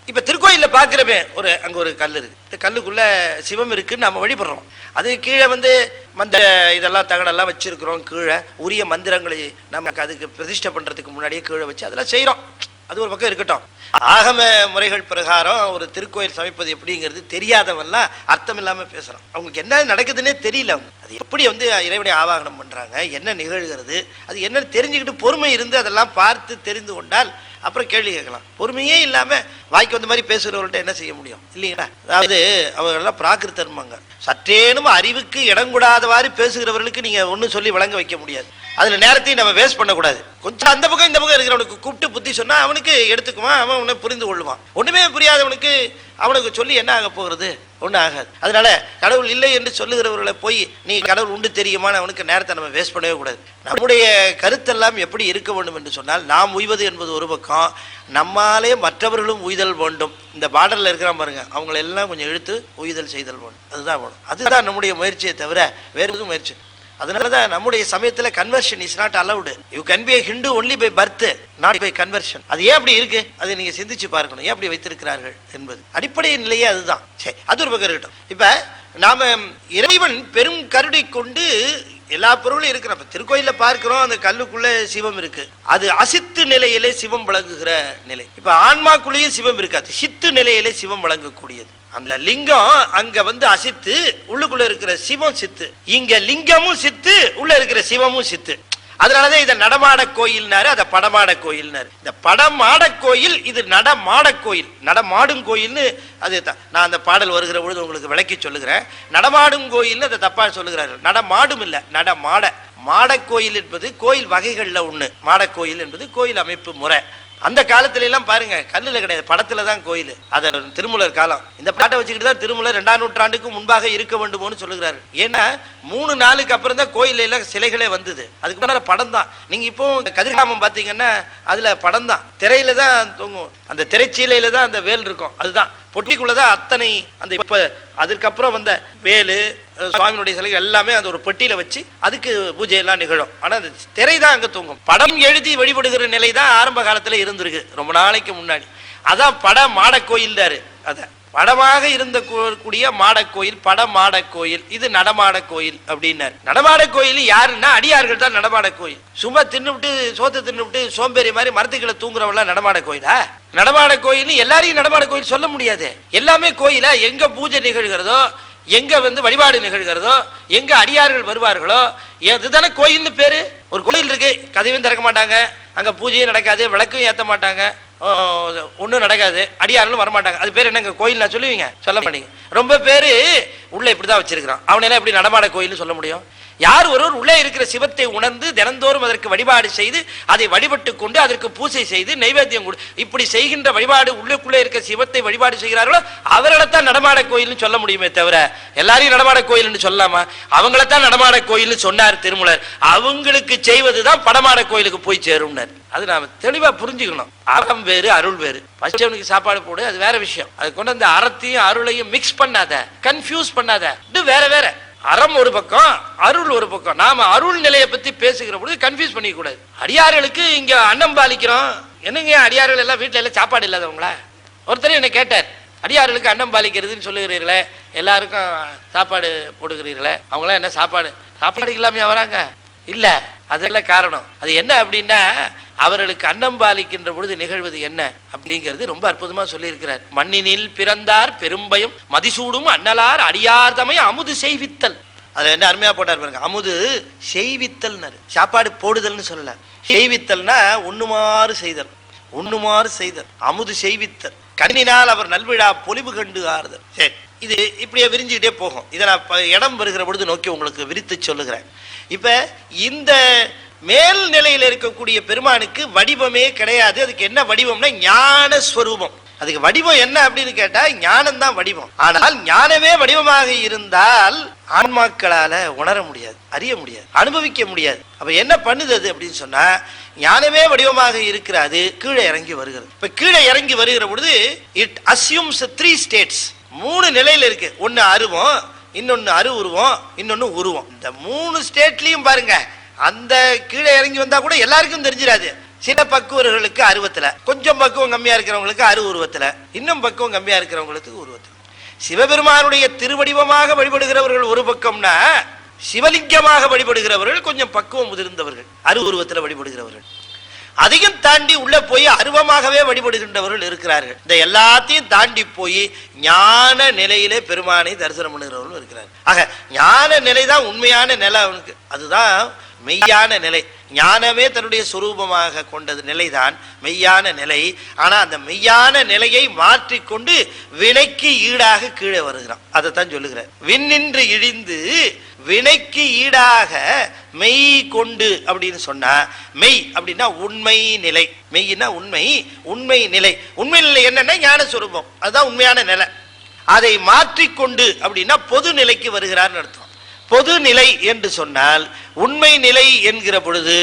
இப்ப திருக்கோயில்ல பாக்குறமே அங்க ஒரு கல் இருக்கு, இந்த கல்லுக்குள்ள சிவம் இருக்குன்னு நம்ம வழிபடுறோம். அது கீழே வந்து மந்த இதெல்லாம் தகடெல்லாம் வச்சிருக்கிறோம், கீழே உரிய மந்திரங்களை நமக்கு அதுக்கு பிரதிஷ்டை பண்றதுக்கு முன்னாடியே கீழே வச்சு அதெல்லாம் செய்யறோம். அது ஒரு பக்கம் இருக்கட்டும். ஆகம முறைகள் பிரகாரம் ஒரு திருக்கோயில் சமைப்பது எப்படிங்கிறது தெரியாதவெல்லாம் அர்த்தம் இல்லாம பேசுறான். அவங்களுக்கு என்ன நடக்குதுன்னே தெரியல. அது எப்படி வந்து இறைவனை ஆவாகனம் பண்றாங்க, என்ன நிகழ்கிறது, அது என்னன்னு தெரிஞ்சுக்கிட்டு பொறுமை இருந்து அதெல்லாம் பார்த்து தெரிந்து கொண்டால் அப்புறம் கேள்வி கேட்கலாம். பொறுமையே இல்லாம வாய்க்கு வந்த மாதிரி பேசுகிறவர்கள்ட்ட என்ன செய்ய முடியும் இல்லைங்களா? அதாவது அவர்களெல்லாம் பிராகிருத்தர்மாங்க. சற்றேனும் அறிவுக்கு இடம் கூடாதவாறு பேசுகிறவர்களுக்கு நீங்க ஒன்னும் சொல்லி வழங்க வைக்க முடியாது. அதுல நேரத்தையும் நம்ம வேஸ்ட் பண்ணக்கூடாது. கொஞ்சம் அந்த பக்கம் இந்த பக்கம் இருக்கிறவனுக்கு கூப்பிட்டு புத்தி சொன்னா அவனுக்கு எடுத்துக்குவான், அவன் உன்னை புரிந்து கொள்ளுவான். ஒண்ணுமே புரியாதவனுக்கு அவனுக்கு சொல்லி என்ன ஆக போகிறது, ஒன்றும் ஆகாது. அதனால கடவுள் இல்லை என்று சொல்லுகிறவர்களை போய் நீ கடவுள் உண்டு தெரியுமான்னு அவனுக்கு நேரத்தை நம்ம வேஸ்ட் பண்ணவே கூடாது. நம்முடைய கருத்தெல்லாம் எப்படி இருக்க வேண்டும் என்று சொன்னால், நாம் உய்வது என்பது ஒரு பக்கம், நம்மாலே மற்றவர்களும் உய்தல் வேண்டும். இந்த பார்டர்ல இருக்கிற பாருங்க, அவங்களை எல்லாம் கொஞ்சம் இழுத்து உய்தல் செய்தல் வேண்டும். அதுதான் வேணும். அதுதான் நம்முடைய முயற்சியை தவிர வேற எதுவும் முயற்சி. அதனாலதான் நம்முடைய சமயத்துல conversion is not allowed. You can be a Hindu only by birth, not by conversion. அது ஏன் அப்படி இருக்கு, அதை நீங்க சிந்திச்சு பார்க்கணும். ஏன் அப்படி வைத்திருக்கிறார்கள் என்பது அடிப்படை நிலையே அதுதான். சரி, அது ஒரு பக்கம் இருக்கட்டும். இப்ப நாம இறைவன் பெரும் கருணை கொண்டு எல்லா பொருளும் இருக்கிற திருக்கோயில பார்க்கிறோம், அந்த கல்லுக்குள்ள சிவம் இருக்கு. அது அசித்து நிலையிலே சிவம் வழங்குகிற நிலை. இப்ப ஆன்மாக்குள்ளேயும் சிவம் இருக்காது, சித்து நிலையிலே சிவம் வழங்கக்கூடியது. அந்த லிங்கம் அங்க வந்து அசித்து, உள்ளுக்குள்ள இருக்கிற சிவம் சித்து. இங்க லிங்கமும் சித்து, உள்ள இருக்கிற சிவமும் சித்து. அதனாலதான் இதை நடமாட கோயில்னாரு, அதை படமாட கோயில்னாரு. இந்த படமாட கோயில், இது நடமாட கோயில், நடமாடும் கோயில்னு. அது நான் அந்த பாடல் வருகிற பொழுது உங்களுக்கு விளக்கி சொல்லுகிறேன். நடமாடும் கோயில்னு அதை தப்பா சொல்லுகிறார்கள். நடமாடும் இல்ல, நடமாட. மாட கோயில் என்பது கோயில் வகைகள்ல ஒண்ணு. மாட கோயில் என்பது கோயில் அமைப்பு முறை. அந்த காலத்துல எல்லாம் பாருங்க, கல்லுல கிடையாது, படத்துலதான் கோயில். அத திருமூலர் காலம். இந்த பாட்டை வச்சுக்கிட்டு தான் திருமூலர் 2ஆம் நூற்றாண்டுக்கு முன்பாக இருக்க வேண்டுமோன்னு சொல்லுகிறாரு. ஏன்னா 3 நாளுக்கு அப்புறம் தான் கோயில் எல்லாம் சிலைகளே வந்தது. அதுக்கு முன்னால படம் தான். நீங்க இப்போ கதிர்காமம் பாத்தீங்கன்னா அதுல படம் தான், திரையில தான் தொங்கும். அந்த திரைச்சீலையில தான் அந்த வேல் இருக்கும். அதுதான் பொட்டிக்குள்ளதான் அத்தனை அந்த இப்ப அதுக்கப்புறம் வந்த வேலு சுவாமியினுடைய சிலைகள் எல்லாமே அந்த ஒரு பெட்டியில வச்சு அதுக்கு பூஜை எல்லாம் நிகழும். ஆனா அந்த திரை தான் அங்க தூங்கும். படம் எழுதி வழிபடுகிற நிலை தான் ஆரம்ப காலத்துல இருந்திருக்கு, ரொம்ப நாளைக்கு முன்னாடி. அதான் பட மாட கோயில். அத படமாக இருந்த கூடிய மாடக்கோயில், பட மாட கோயில், இது நடமாட கோயில் அப்படின்னாரு. நடமாட கோயில் யாருன்னா அடியார்கள் தான் நடமாட கோயில். சும்மா தின்னுவிட்டு சோத்தை தின்னுவிட்டு சோம்பேறி மாதிரி மரத்துக்களை தூங்குறவங்கள நடமாட கோயிலா? நடமாட கோயில் எல்லாரையும் நடமாட கோயில் சொல்ல முடியாது. எல்லாமே கோயிலா? எங்க பூஜை நிகழ்கிறதோ, எங்க வழிபாடு நிகழ்கிறதோ, எங்க அடியார்கள் வருவார்களோ அதுதானே கோயில்னு பேரு. ஒரு கோயில் இருக்கு, கதவையும் திறக்க மாட்டாங்க, அங்க பூஜையும் நடக்காது, விளக்கும் ஏற்ற மாட்டாங்க, ஒன்றும் நடக்காது, அடியார்களும் வரமாட்டாங்க, அது பேர் என்னங்க கோயில்? நான் சொல்லுவீங்க? சொல்ல மாட்டீங்க. ரொம்ப பேரு உள்ள இப்படிதான் வச்சிருக்கிறான். அவனெல்லாம் எப்படி நடமாட கோயில்னு சொல்ல முடியும்? யார் ஒருவர் உள்ளே இருக்கிற சிவத்தை உணர்ந்து தினந்தோறும் அதற்கு வழிபாடு செய்து அதை வழிபட்டு கொண்டு அதற்கு பூசை செய்து நைவேத்தியம் கொடு இப்படி செய்கின்ற வழிபாடு, உள்ளுக்குள்ளே இருக்க சிவத்தை வழிபாடு செய்கிறார்களோ அவர்களைத்தான் நடமாட கோயில்னு சொல்ல முடியுமே தவிர எல்லாரையும் நடமாட கோயில்னு சொல்லலாமா? அவங்களைத்தான் நடமாட கோயில்னு சொன்னார் திருமூலர். அவங்களுக்கு செய்வதுதான் படமாட கோயிலுக்கு போய் சேரும்னார். அது நாம தெளிவா புரிஞ்சுக்கணும். அறம் வேறு, அருள் வேறு. பச்சவனுக்கு சாப்பாடு போடு, அது வேற விஷயம். அது கொண்டு அந்த அறத்தையும் அருளையும் மிக்ஸ் பண்ணாத, கன்ஃபியூஸ் பண்ணாத. இது வேற வேற. அறம் ஒரு பக்கம், அருள் ஒரு பக்கம். நாம அருள் நிலையை பத்தி பேசுகிற பொழுது கன்ஃபியூஸ் பண்ணிக்க கூடாது. அடியார்களுக்கு இங்க அன்னம் பாலிக்கிறோம். என்னங்க அடியார்கள் எல்லாம் வீட்டுல எல்லாம் சாப்பாடு இல்லாதவங்களா? ஒருத்தர் என்ன கேட்டார், அடியார்களுக்கு அன்னம் பாலிக்கிறதுன்னு சொல்லுகிறீர்களே, எல்லாருக்கும் சாப்பாடு போடுகிறீர்களே, அவங்களாம் என்ன சாப்பாடு இல்லாமையா வராங்க? இல்ல, அதெல்லாம் காரணம். அது என்ன அப்படின்னா, அவர்களுக்கு அன்னம் பாலிக்கின்ற பொழுது நிகழ்வது என்ன அப்படிங்கிறது ரொம்ப அற்புதமா சொல்லி இருக்கிறார். மண்ணினில் பிறந்தார் பெரும்பயம் மதிசூடும் அண்ணலார் அடியார்தமை அமுது செய்வித்தல். அதுல என்ன அருமையா போட்டார் பாருங்க. அமுது செய்வித்தல், சாப்பாடு போடுதல்னு சொல்லல. செய்வித்தல்னா உண்ணுமாறு செய்தல், உண்ணுமாறு செய்தல். அமுது செய்வித்தல். கண்ணினால் அவர் நல்விழா பொலிவு கண்டு ஆறுதல். சரி, இது இப்படியே விரிஞ்சுக்கிட்டே போகும். இதை நான் இடம் வருகிற பொழுது நோக்கி உங்களுக்கு விரித்து சொல்லுகிறேன். இப்ப இந்த மேல் நிலையில் இருக்கக்கூடிய பெருமானுக்கு வடிவமே கிடையாது. அதுக்கு என்ன வடிவம்னா ஞான ஸ்வரூபம். அதுக்கு வடிவம் என்ன அப்படின்னு கேட்டா ஞானம் தான் வடிவம். ஆனால் ஞானமே வடிவமாக இருந்தால் ஆன்மாக்களால உணர முடியாது, அறிய முடியாது, அனுபவிக்க முடியாது. அப்ப என்ன பண்ணுது அது அப்படின்னு சொன்னா, ஞானமே வடிவமாக இருக்கிறது, கீழே இறங்கி வருகிறது. இப்ப கீழே இறங்கி வருகிற பொழுது இட் அஸ்யூம்ஸ் 3 ஸ்டேட்ஸ். 3 நிலையில இருக்கு. ஒன்னு அருவம், இன்னொன்னு அரு உருவம், இன்னொன்னு உருவம். இந்த 3 ஸ்டேட்லயும் பாருங்க, அந்த கீழே இறங்கி வந்தா கூட எல்லாருக்கும் தெரிஞ்சிடாது. சில பக்குவர்களுக்கு அருவத்துல, கொஞ்சம் பக்குவம் கம்மியா இருக்கிறவங்களுக்கு அரு உருவத்துல, இன்னும் பக்குவம் கம்மியா இருக்கிறவங்களுக்கு உருவத்துல. சிவபெருமானுடைய திருவடிவமாக வழிபடுகிறவர்கள் ஒரு பக்கம்னா, சிவலிங்கமாக வழிபடுகிறவர்கள் கொஞ்சம் பக்குவம் முதிர்ந்தவர்கள், அரு உருவத்துல வழிபடுகிறவர்கள். அதையும் தாண்டி உள்ள போய் அருவமாகவே வழிபடுகின்றவர்கள் இருக்கிறார்கள். இந்த எல்லாத்தையும் தாண்டி போய் ஞான நிலையிலே பெருமானை தரிசனம் பண்ணுகிறவர்கள் இருக்கிறார்கள். ஆக ஞான நிலை தான் உண்மையான நிலை அவனுக்கு. அதுதான் மெய்யான நிலை. ஞானமே தன்னுடைய சுரூபமாக கொண்டது நிலைதான் மெய்யான நிலை. ஆனா அந்த மெய்யான நிலையை மாற்றிக்கொண்டு வினைக்கு ஈடாக கீழே வருகிறான். அதைத்தான் சொல்லுகிறார். விண்ணின்று இழிந்து வினைக்கு ஈடாக மெய் கொண்டு அப்படின்னு சொன்னா, மெய் அப்படின்னா உண்மை நிலை. மெய்னா உண்மை, உண்மை நிலை. உண்மை நிலை என்னன்னா ஞான சுரூபம், அதுதான் உண்மையான நிலை. அதை மாற்றிக்கொண்டு அப்படின்னா பொது நிலைக்கு வருகிறார் அர்த்தம். பொது நிலை என்று சொன்னால் உண்மை நிலை என்கிற பொழுது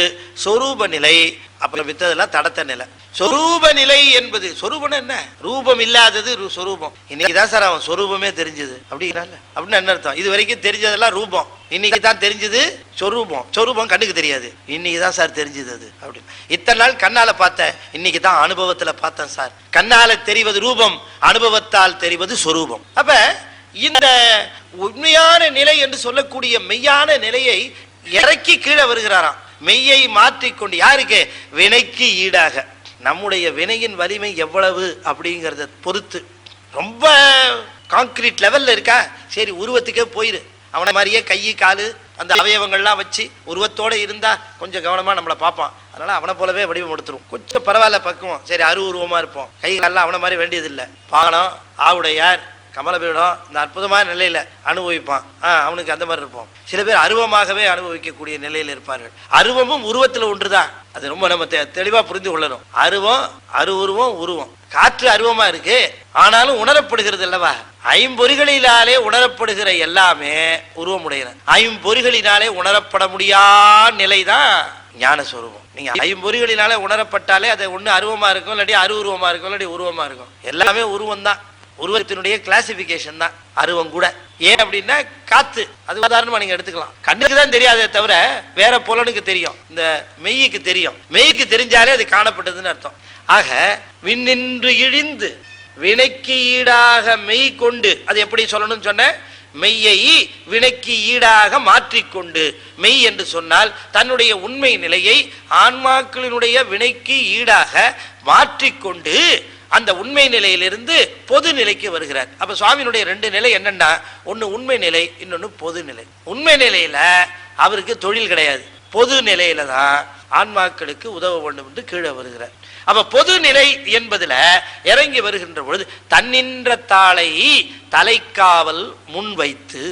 சொரூப நிலை, அப்புறம் வித்ததெல்லாம் தடத்த நிலை. சொரூப நிலை என்பது, சொரூபம் என்ன? ரூபம் இல்லாதது சொரூபம். இன்னைக்குதான் சார் அவன் சொரூபமே தெரிஞ்சது அப்படிங்கிறாங்க. அப்படின்னு என்ன அர்த்தம்? இது வரைக்கும் தெரிஞ்சதெல்லாம் ரூபம், இன்னைக்கு தான் தெரிஞ்சது சொரூபம். சொரூபம் கண்ணுக்கு தெரியாது, இன்னைக்கு தான் சார் தெரிஞ்சது அது அப்படின்னு. இத்தனை நாள் கண்ணால பார்த்தேன், இன்னைக்கு தான் அனுபவத்துல பார்த்தேன் சார். கண்ணால தெரிவது ரூபம், அனுபவத்தால் தெரிவது சொரூபம். அப்ப இந்த உண்மையான நிலை என்று சொல்லக்கூடிய மெய்யான நிலையை இறக்கி கீழே வருகிறாராம். மெய்யை மாற்றிக்கொண்டு, யாருக்கு? வினைக்கு ஈடாக. நம்முடைய வினையின் வலிமை எவ்வளவு அப்படிங்கறத பொறுத்து. ரொம்ப கான்கிரீட் லெவல்ல இருக்கா, சரி உருவத்துக்கே போயிரு. அவனை மாதிரியே கை காலு அந்த அவயவங்கள்லாம் வச்சு உருவத்தோட இருந்தா கொஞ்சம் கவனமா நம்மளை பார்ப்பான். அதனால அவனை போலவே வடிவம் எடுத்துரும். கொஞ்சம் பரவாயில்ல பக்குவம், சரி அரு உருவமா இருப்போம். கை காலெல்லாம் அவனை மாதிரி வேண்டியது இல்லை. பாகனம், ஆவுடையார், கமலபீடம் இந்த அற்புதமான நிலையில அனுபவிப்பான். அவனுக்கு அந்த மாதிரி இருப்போம். சில பேர் அருவமாகவே அனுபவிக்கக்கூடிய நிலையில் இருப்பார்கள். அருவமும் உருவத்துல ஒன்றுதான். அது ரொம்ப நம்ம தெளிவா புரிந்து கொள்ளணும். அருவம், அரு உருவம், உருவம். காற்று அருவமா இருக்கு, ஆனாலும் உணரப்படுகிறது அல்லவா? ஐம்பொறிகளினாலே உணரப்படுகிற எல்லாமே உருவமுடையன. ஐம்பொறிகளினாலே உணரப்பட முடியாத நிலைதான் ஞான சொரூபம். நீங்க ஐம்பொறிகளினாலே உணரப்பட்டாலே அது ஒண்ணு அருவமா இருக்கும், இல்லாட்டி அரு உருவமா இருக்கும், இல்லாட்டி உருவமா இருக்கும். எல்லாமே உருவம் தான். உருவத்தினுடைய கிளாசிபிகேஷன் தான் அருவம் கூட. ஏன் அப்படின்னா காத்து, அது உதாரணமா நீங்க எடுத்துக்கலாம். கண்ணுக்கு தான் தெரியாதே தவிர வேற புலனுக்கு தெரியும், இந்த மெய்யுக்கு தெரியும். மெய்யுக்கு தெரிஞ்சாலே அது காணப்பட்டதுன்னு அர்த்தம். ஆக விண்ணின்று இழிந்து வினைக்கு ஈடாக மெய் கொண்டு, அது எப்படி சொல்லணும்னு சொன்ன, மெய்யை வினைக்கு ஈடாக மாற்றிக்கொண்டு. மெய் என்று சொன்னால் தன்னுடைய உண்மை நிலையை ஆன்மாக்களினுடைய வினைக்கு ஈடாக மாற்றிக்கொண்டு அந்த உண்மை நிலையிலிருந்து பொது நிலைக்கு வருகிறார். அப்ப சுவாமியினுடைய ரெண்டு நிலை என்னன்னா, ஒன்னு உண்மை நிலை, இன்னொன்னு பொது நிலை. உண்மை நிலையில அவருக்கு தொழில் கிடையாது, பொது நிலையில தான் ஆன்மாக்களுக்கு உதவ வேண்டும் என்று கீழே வருகிறார். அப்ப பொது நிலை என்பதுல இறங்கி வருகின்ற பொழுது தன்னின்ற தாளை தலைக்காவல் முன் வைத்து.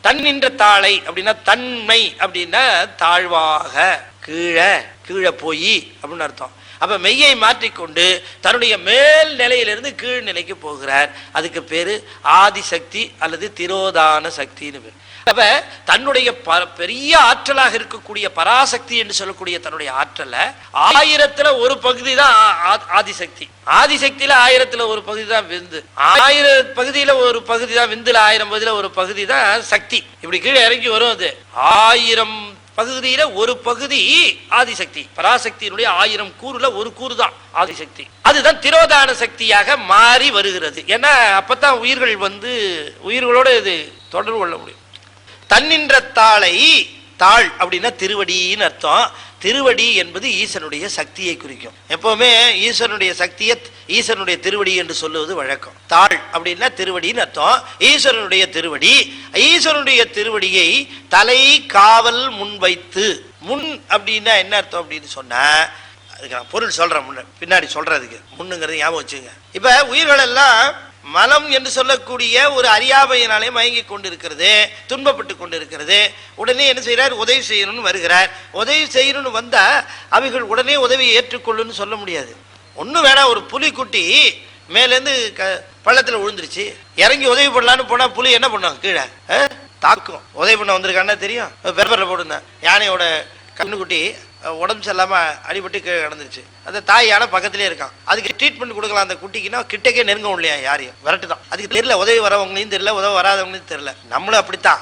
தன்னின்ற தாளை அப்படின்னா தன்மை அப்படின்னா தாழ்வாக, கீழே கீழே போய் அப்படின்னு அர்த்தம். அப்ப மெய்யை மாற்றிக்கொண்டு தன்னுடைய மேல் நிலையிலிருந்து கீழ் நிலைக்கு போகிறார். அதுக்கு பேரு ஆதிசக்தி அல்லது திரோதான சக்தின்னு பேர். அப்ப தன்னுடைய பெரிய ஆற்றலாக இருக்கக்கூடிய பராசக்தி என்று சொல்லக்கூடிய தன்னுடைய ஆற்றல 1000ல் ஒரு பகுதி தான் ஆதிசக்தி. ஆதிசக்தியில 1000ல் ஒரு பகுதி தான் விந்து, 1000 பகுதியில ஒரு பகுதி தான் விந்துல, 1000 பகுதியில ஒரு பகுதி தான் சக்தி. இப்படி கீழே இறங்கி வரும். அது 1000 பகுதியில ஒரு பகுதி ஆதிசக்தி. பராசக்தியினுடைய 1000 கூறுல ஒரு கூறு தான் ஆதிசக்தி. அதுதான் திரோதான சக்தியாக மாறி வருகிறது. ஏன்னா அப்பதான் உயிர்கள் உயிர்களோட இது தொடர்பு கொள்ள முடியும். தன்னின்ற தாளை, தாள் அப்படின்னா திருவடின்னு அர்த்தம். திருவடி என்பது ஈசனுடைய சக்தியை குறிக்கும். எப்பவுமே ஈஸ்வரனுடைய சக்தியை ஈஸ்வரனுடைய திருவடி என்று சொல்லுவது வழக்கம். தாள் அப்படின்னா திருவடின்னு அர்த்தம். ஈஸ்வரனுடைய திருவடி, ஈஸ்வரனுடைய திருவடியை தலை காவல் முன் வைத்து. முன் அப்படின்னா என்ன அர்த்தம் அப்படின்னு சொன்னா, அதுக்கு நான் பொருள் சொல்றேன், பின்னாடி சொல்றதுக்கு முன்னுங்கிறது ஞாபகம் வச்சுங்க. இப்ப உயிர்கள் எல்லாம் மலம் என்று சொல்லக்கூடிய ஒரு அறியாமையினாலே மயங்கி கொண்டிருக்கிறது, துன்பப்பட்டு கொண்டிருக்கிறது. உடனே என்ன செய்யறார், உதவி செய்யணும்னு வருகிறார். உதவி செய்யணும்னு வந்தா அவைகள் உடனே உதவியை ஏற்றுக்கொள்ளுன்னு சொல்ல முடியாது. ஒன்றும் வேணாம், ஒரு புலிக்குட்டி மேலேருந்து பள்ளத்தில் விழுந்துருச்சு, இறங்கி உதவி பண்ணலான்னு போனா புலி என்ன பண்ணும், கீழே தாக்கும். உதவி பண்ண வந்திருக்கான்னா தெரியும். பேப்பரில் போட்டிருந்தேன், யானையோட கண்ணுக்குட்டி உடம்பு சரியில்லாம அடிபட்டு கீழே கிடந்துருச்சு. அந்த தாய் யானை பக்கத்திலே இருக்கான். அதுக்கு ட்ரீட்மெண்ட் கொடுக்கலாம் அந்த குட்டிக்குன்னா கிட்டக்கே நெருங்க இல்லையா, யாரையும் விரட்டு தான். அதுக்கு தெரியல, உதவி வரவங்களையும் தெரியல, உதவி வராதவங்களையும் தெரியல. நம்மளும் அப்படித்தான்,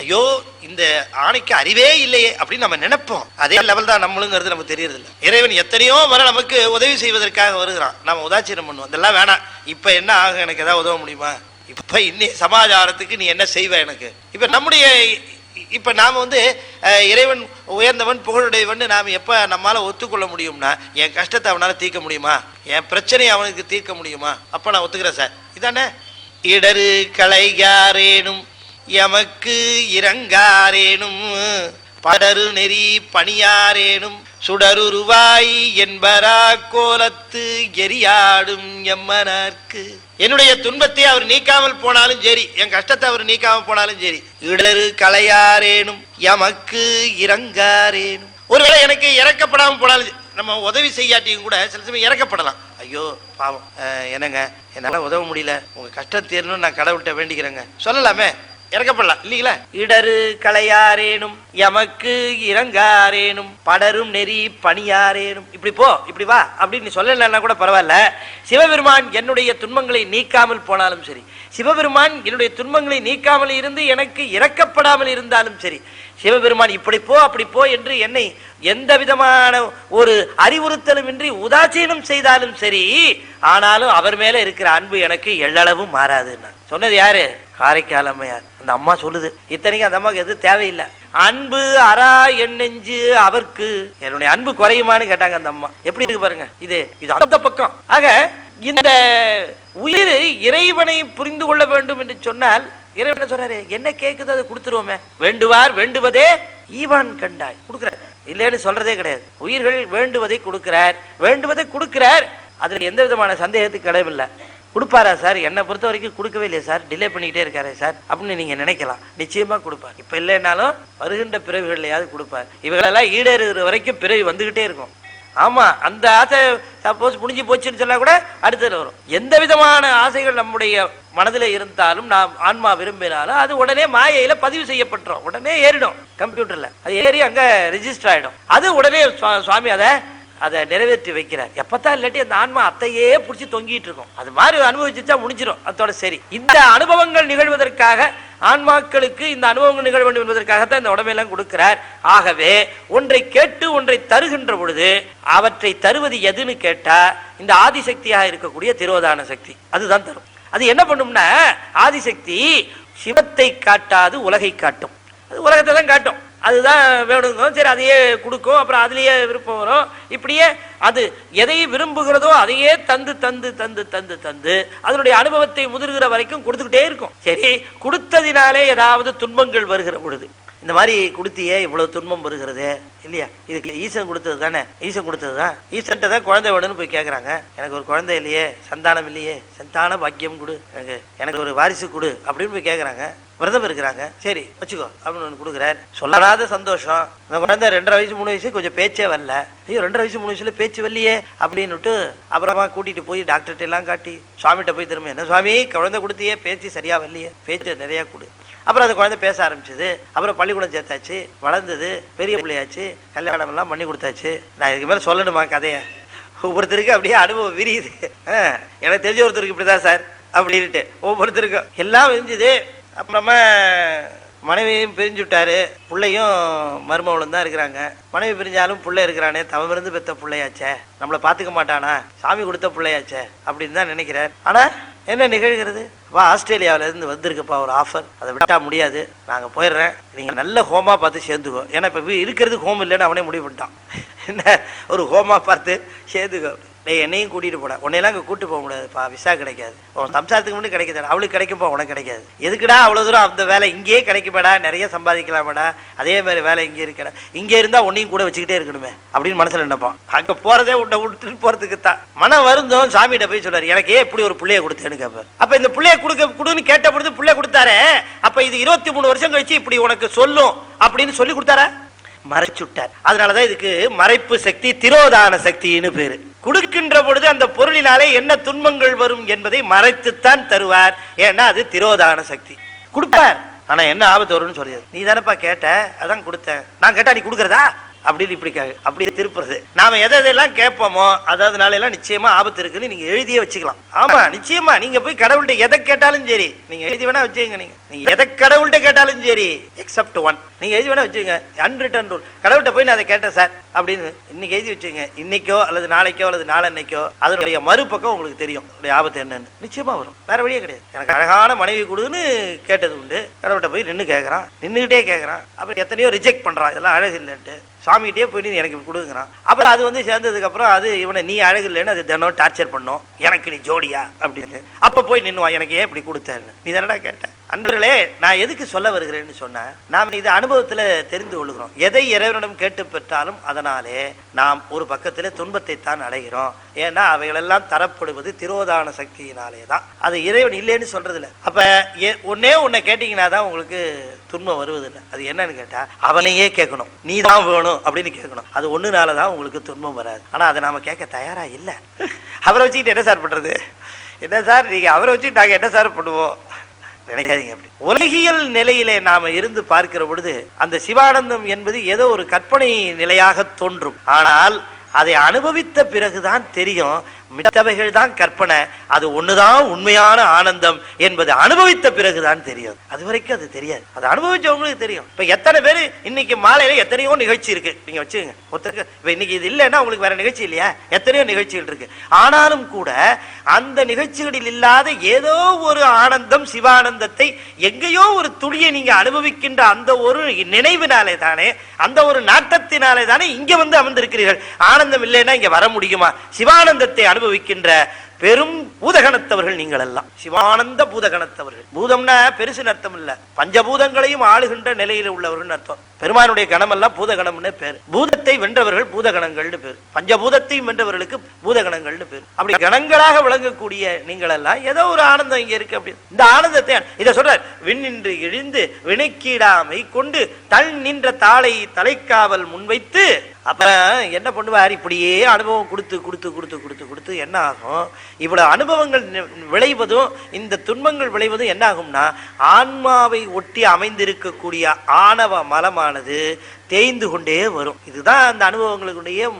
ஐயோ இந்த ஆணைக்கு அறிவே இல்லையே அப்படின்னு நம்ம நினைப்போம். அதே லெவல் தான் நம்மளுங்கிறது நமக்கு தெரியறது இல்லை. இறைவன் எத்தனையோ வரை நமக்கு உதவி செய்வதற்காக வருகிறான், நம்ம உதாசீனம் பண்ணுவோம். அதெல்லாம் வேணாம், இப்ப என்ன ஆகும், எனக்கு ஏதாவது உதவ முடியுமா, இப்ப இன்னும் சமாச்சாரத்துக்கு நீ என்ன செய்வ எனக்கு. இப்ப நம்முடைய இப்ப நாம இறைவன் உயர்ந்தவன் புகழுடையவன் நாம எப்ப நம்மால ஒத்துக்கொள்ள முடியும்னா, என் கஷ்டத்தை அவனால தீர்க்க முடியுமா, என் பிரச்சனையை அவனுக்கு தீர்க்க முடியுமா, அப்ப நான் ஒத்துக்கிறேன் சார். இதானே இடரு களையாரேனும் எமக்கு இறங்காரேனும் படரு நெறி பணியாரேனும் சுடருருவாய் என்பரா கோலத்து எரியாடும் எம்மனார்க்கு. என்னுடைய துன்பத்தை அவர் நீக்காமல் போனாலும் சரி, என் கஷ்டத்தை அவர் நீக்காமல் போனாலும் சரி, இடரு களையாரேனும் எமக்கு இறங்காரேனும். ஒருவேளை எனக்கு இறக்கப்படாமல் போனாலும், நம்ம உதவி செய்யாட்டியும் கூட சில சமயம் இறக்கப்படலாம். ஐயோ பாவம், என்னங்க என்னால உதவ முடியல, உங்க கஷ்டம் தீரணும்னு நான் கடவுள்கிட்ட வேண்டிக்கிறேங்க சொல்லலாமே, இறக்கப்படலாம் இல்லீங்களா. இடரு களையாரேனும் எமக்கு இறங்காரேனும் படரும் நெறி பணியாரேனும். இப்படி போ இப்படி வா அப்படின்னு சொல்லலைன்னா கூட பரவாயில்ல. சிவபெருமான் என்னுடைய துன்பங்களை நீக்காமல் போனாலும் சரி, சிவபெருமான் என்னுடைய துன்பங்களை நீக்காமல் இருந்து எனக்கு இறக்கப்படாமல் இருந்தாலும் சரி, சிவபெருமான் இப்படி போ அப்படி போ என்று என்னை எந்த விதமான ஒரு அறிவுறுத்தலும் இன்றி உதாசீனம் செய்தாலும் சரி, ஆனாலும் அவர் மேல இருக்கிற அன்பு எனக்கு எள்ளளவும் மாறாதுன்னு சொன்னது யாரு, காரைக்கால் அம்மையார். அந்த அம்மா சொல்லுது. இத்தனைக்கும் அந்த அம்மாவுக்கு எது தேவையில்லை. அன்பு அரா என் நெஞ்சு அவர்க்கு, என்னுடைய அன்பு குறையுமான்னு கேட்டாங்க அந்த அம்மா. எப்படி இருக்கு பாருங்க, இது அந்த பக்கம். ஆக இந்த உயிர் இறைவனை புரிந்து கொள்ள வேண்டும் என்று சொன்னால், இறைவன் சொல்றாரு, என்ன கேட்குது அதை கொடுத்துருவோமே. வேண்டுவார் வேண்டுவதே ஈவான் கண்டாய், கொடுக்கிறார், இல்லைன்னு சொல்றதே கிடையாது. உயிர்கள் வேண்டுவதை கொடுக்கிறார், வேண்டுவதை கொடுக்கிறார். அதுல எந்த விதமான சந்தேகத்துக்கு இடமில்லை. கொடுப்பாரா சார், என்னை பொறுத்த வரைக்கும் கொடுக்கவே இல்லையா சார், டிலே பண்ணிக்கிட்டே இருக்காரு சார் அப்படின்னு நீங்க நினைக்கலாம். நிச்சயமா கொடுப்பார். இப்ப இல்லைன்னாலும் வருகின்ற பிறவிகளையாவது கொடுப்பார். இவங்களெல்லாம் ஈடேறுகிற வரைக்கும் பிறவி வந்துகிட்டே இருக்கும். ஆமா, அந்த ஆசை சப்போஸ் முடிஞ்சு போச்சுன்னு சொன்னா கூட அடுத்தது வரும். எந்த விதமான ஆசைகள் நம்முடைய மனதில் இருந்தாலும், நாம் ஆன்மா விரும்பினாலும், அது உடனே மாயையில பதிவு செய்யப்பட்டுரும், உடனே ஏறிடும் கம்ப்யூட்டர்ல. அது ஏறி அங்க ரெஜிஸ்டர் ஆயிடும். அது உடனே சுவாமி அதை அதை நிறைவேற்றி வைக்கிறார். எப்பத்தான் இல்லாட்டி அந்த ஆன்மா அத்தையே பிடிச்சி தொங்கிட்டு இருக்கும். அது மாதிரி அனுபவிச்சுட்டா முடிஞ்சிடும், அதோட சரி. இந்த அனுபவங்கள் நிகழ்வதற்காக, ஆன்மாக்களுக்கு இந்த அனுபவங்கள் நிகழ வேண்டும் என்பதற்காகத்தான் இந்த உடமையெல்லாம் கொடுக்கிறார். ஆகவே ஒன்றை கேட்டு ஒன்றை தருகின்ற பொழுது அவற்றை தருவது எதுன்னு கேட்டா இந்த ஆதிசக்தியாக இருக்கக்கூடிய திரோதான சக்தி அதுதான் தரும். அது என்ன பண்ணும்னா, ஆதிசக்தி சிவத்தை காட்டாது உலகை காட்டும். அது உலகத்தை தான் காட்டும், அதுதான் வேணுங்க, சரி அதையே கொடுக்கும், அப்புறம் அதுலயே விருப்பம் வரும். இப்படியே அது எதை விரும்புகிறதோ அதையே தந்து தந்து தந்து தந்து தந்து அதனுடைய அனுபவத்தை முதிர்கிற வரைக்கும் கொடுத்துக்கிட்டே இருக்கும். சரி, கொடுத்ததினாலே ஏதாவது துன்பங்கள் வருகிற பொழுது, இந்த மாதிரி கொடுத்தியே இவ்வளவு துன்பம் வருகிறது இல்லையா, இதுக்கு ஈசன் கொடுத்தது தானே, ஈசன் கொடுத்தது தான், ஈசன்ட்ட தான் குழந்தை வேணும்னு போய் கேட்கறாங்க. எனக்கு ஒரு குழந்தை இல்லையே, சந்தானம் இல்லையே, சந்தான பாக்கியம் கொடு, எனக்கு ஒரு வாரிசு கொடு அப்படின்னு போய் கேட்கறாங்க. விரதம் இருக்கிறாங்க, சரி வச்சுக்கோ அப்படின்னு ஒன்று கொடுக்குறாரு. சொல்லாத சந்தோஷம். அந்த குழந்தை 2.5 வயசு 3 வயசு கொஞ்சம் பேச்சே வரல. ஐயோ 2.5 வயசு 3 வயசுல பேச்சு வரலையே அப்படின்னுட்டு அப்புறமா கூட்டிட்டு போய் டாக்டர்கிட்ட எல்லாம் காட்டி சுவாமிகிட்ட போய் திரும்ப, என்ன சுவாமி குழந்தை கொடுத்தியே பேச்சு சரியா வரலையே, பேச்சு நிறையா கொடு. அப்புறம் அந்த குழந்தை பேச ஆரம்பிச்சது. அப்புறம் பள்ளிக்கூடம் சேர்த்தாச்சு, வளர்ந்தது, பெரிய பிள்ளையாச்சு, கல்யாணம் எல்லாம் பண்ணி கொடுத்தாச்சு. நான் இதுக்கு மேலே சொல்லணுமா கதையை? ஒவ்வொருத்தருக்கு அப்படியே அனுபவம் விரியுது. எனக்கு தெரிஞ்ச ஒருத்தருக்கு இப்படிதான் சார் அப்படின்ட்டு ஒவ்வொருத்தருக்கும் எல்லாம் விரிஞ்சுது. அப்புறமா மனைவியும் பிரிஞ்சு விட்டாரு, பிள்ளையும் மருமகளும் தான் இருக்கிறாங்க. மனைவி பிரிஞ்சாலும் பிள்ளை இருக்கிறானே, தவமிருந்து பெற்ற பிள்ளையாச்சே, நம்மளை பார்த்துக்க மாட்டானா, சாமி கொடுத்த பிள்ளையாச்சே அப்படின்னு தான் நினைக்கிறார். ஆனா என்ன நிகழ்கிறது? வா, ஆஸ்திரேலியாவில இருந்து வந்திருக்குப்பா ஒரு ஆஃபர், அதை விட்டா முடியாது, நாங்க போயிடுறேன், நீங்க நல்ல ஹோமா பார்த்து சேர்ந்துக்கோ. ஏன்னா இப்ப இருக்கிறது ஹோம் இல்லைன்னு அவனே முடிவு பண்ணிட்டான். என்ன, ஒரு ஹோமா பார்த்து சேர்ந்துக்கோ. என்னையும் கூட்டிட்டு போட, உன்னையெல்லாம் இங்கே கூட்டு போக முடியாதுப்பா, விசா கிடைக்காது, உன் சம்சாரத்துக்கு மட்டும் கிடைக்காது, அவளுக்கு கிடைக்கும்பா, உனக்கு கிடைக்காது. எதுக்குடா அவ்வளோ தூரம், அந்த வேலை இங்கேயே கிடைக்குமாடா, நிறைய சம்பாதிக்கலாமாடா, அதே மாதிரி வேலை இங்கே இருக்கடா, இங்கே இருந்தால் உன்னையும் கூட வச்சுக்கிட்டே இருக்கணுமே அப்படின்னு மனசில் நினைப்பான். அங்கே போறதே உன்னை விட்டுட்டு போறதுக்கு தான். மனம் வருந்தோம் சாமிகிட்ட போய் சொல்றாரு, எனக்கு ஏன் இப்படி ஒரு பிள்ளைய கொடுத்தேன்னு கேட்பார். அப்ப இந்த பிள்ளைய கொடுன்னு கேட்ட பொழுது பிள்ளை கொடுத்தாரு. அப்ப இது 23 வருஷம் கழிச்சு இப்படி உனக்கு சொல்லும் அப்படின்னு சொல்லி கொடுத்தாரா? மறைச்சுட்டார். அதனாலதான் இதுக்கு மறைப்பு சக்தி, திரோதான சக்தின்னு பேரு. கொடுக்கின்ற பொழுது அந்த பொருளினாலே என்ன துன்பங்கள் வரும் என்பதை மறைத்துத்தான் தருவார். ஏன்னா அது திரோதான சக்தி. கொடுப்பார், ஆனா என்ன ஆபத்து வரும்னு சொல்லியது. நீ தானப்பா கேட்ட, அதான் கொடுத்தேன். நான் கேட்டா நீ கொடுக்கறதா அப்படின்னு இப்படி அப்படி திருப்புறது. நாம எதெல்லாம் கேட்போமோ அதனால எல்லாம் நிச்சயமா ஆபத்து இருக்குன்னு நீங்க எழுதியே வச்சுக்கலாம். ஆமா நிச்சயமா, நீங்க போய் கடவுள்கிட்ட எதை கேட்டாலும் சரி, நீங்க எழுதி வேணா வச்சுங்க. நீங்க எதை கடவுள்கிட்ட கேட்டாலும் சரி எக்ஸப்ட் ஒன், நீங்க எழுதி வேணா வச்சுங்க. அன்ரிட்டன் ரூல், கடவுள்கிட்ட போய் நான் அதை கேட்டேன் சார் அப்படின்னு இன்னைக்கு எழுதி வச்சுங்க. இன்னைக்கோ அல்லது நாளைக்கோ அல்லது நாளன்னைக்கோ அதனுடைய மறுபக்கம் உங்களுக்கு தெரியும் ஆபத்து என்னன்னு நிச்சயமா வரும். வேற வழியே கிடையாது. எனக்கு அழகான மனைவி கொடுன்னு கேட்டது உண்டு, கடவுள்கிட்ட போய் நின்று கேட்கறான், நின்றுகிட்டே கேட்கறான். அப்புறம் எத்தனையோ ரிஜெக்ட் பண்றான், இதெல்லாம் அழகு இல்லைன்ட்டு. சாமிகிட்டே போயிட்டு எனக்கு கொடுக்குறான். அப்புறம் அது வந்து சேர்ந்ததுக்கு அப்புறம் அது இவனை நீ அழகு இல்லைன்னு அது தினம் டார்ச்சர் பண்ணும், எனக்கு நீ ஜோடியா அப்படின்னு. அப்ப போய் நின்னுவான், எனக்கு ஏன் இப்படி கொடுத்தேன்னு. நீ தானடா கேட்ட. அன்பர்களே, நான் எதுக்கு சொல்ல வருகிறேன்னு சொன்ன, நாம் இது அனுபவத்துல தெரிந்து கொள்கிறோம். எதை இறைவனிடம் கேட்டு பெற்றாலும் அதனாலே நாம் ஒரு பக்கத்துல துன்பத்தை தான் அடைகிறோம். ஏன்னா அவைகளெல்லாம் தரப்படுவது திரோதான சக்தியினாலே தான். அது இறைவன் இல்லைன்னு சொல்றது இல்லை. அப்ப ஒன்னே கேட்டீங்கன்னா தான் உங்களுக்கு துன்பம் வருவதில்லை. அது என்னன்னு கேட்டா அவனையே கேட்கணும், நீ தான் வேணும் அப்படின்னு கேட்கணும். அது ஒண்ணுனாலதான் உங்களுக்கு துன்பம் வராது. ஆனா அதை நாம கேட்க தயாரா இல்லை. அவரை வச்சுக்கிட்டு என்ன சார் பண்றது? என்ன சார் நீங்க அவரை வச்சுட்டு நாங்க என்ன சார் பண்ணுவோம் நினைக்காதீங்க. அப்படி உலகியல் நிலையிலே நாம இருந்து பார்க்கிற பொழுது அந்த சிவானந்தம் என்பது ஏதோ ஒரு கற்பனை நிலையாக தோன்றும். ஆனால் அதை அனுபவித்த பிறகுதான் தெரியும், மித்தவைகள் தான் கற்பனை, அது ஒண்ணுதான் உண்மையான ஆனந்தம் என்பது அனுபவித்த பிறகுதான் தெரியும். அது வரைக்கும் அது தெரியாது, அது அனுபவிச்சவங்களுக்கு தெரியும். இப்ப எத்தனை பேர் இன்னைக்கு மாலையில எத்தனையோ நிகழ்ச்சி இருக்கு, நீங்க வச்சுங்க. ஒருத்தருக்கு இப்ப இன்னைக்கு இது இல்லைன்னா உங்களுக்கு வேற நிகழ்ச்சி இல்லையா, எத்தனையோ நிகழ்ச்சிகள் இருக்கு. ஆனாலும் கூட அந்த நிகழ்ச்சிகளில் இல்லாத ஏதோ ஒரு ஆனந்தம், சிவானந்தத்தை எங்கேயோ ஒரு துளியை நீங்க அனுபவிக்கின்ற அந்த ஒரு நினைவினாலே தானே, அந்த ஒரு நாட்டத்தினாலே தானே இங்க வந்து அமர்ந்திருக்கிறீர்கள். ஆனந்தம் இல்லைன்னா இங்க வர முடியுமா? சிவானந்தத்தை அனுபவிக்கின்ற பெரும் பூதகணத்தவர்கள் நீங்கள் எல்லாம், சிவானந்த பூதகணத்தவர்கள். பூதம்னா பெருசு அர்த்தம் இல்ல, பஞ்சபூதங்களையும் ஆளுகின்ற நிலையில் உள்ளவர்கள் அர்த்தம். பெருமானுடைய கணம் எல்லாம் பூதகணம்னு பேர். பூதத்தை வென்றவர்கள் பூதகணங்கள்னு பேர், பஞ்சபூதத்தையும் வென்றவர்களுக்கு பூதகணங்கள்னு பேர். அப்படி கணங்களாக விளங்கக்கூடிய நீங்கள் எல்லாம் ஏதோ ஒரு ஆனந்தம் இங்க இருக்கு. அப்படி இந்த ஆனந்தத்தை இதை சொல்ற, விண்ணின்று இழிந்து வினைக்கீடாமை கொண்டு தன் நின்ற தாளை தலைக்காவல் முன்வைத்து அப்புறம் என்ன பண்ணுவார், இப்படியே அனுபவம் கொடுத்து கொடுத்து கொடுத்து கொடுத்து கொடுத்து என்ன ஆகும், இவ்வளவு அனுபவங்கள் விளைவதும் இந்த துன்பங்கள் விளைவதும் என்ன ஆகும்னா ஆன்மாவை ஒட்டி அமைந்திருக்கக்கூடிய ஆணவ மலமானது தேய்ந்து கொண்டே வரும். இதுதான் அந்த அனுபவங்களுடைய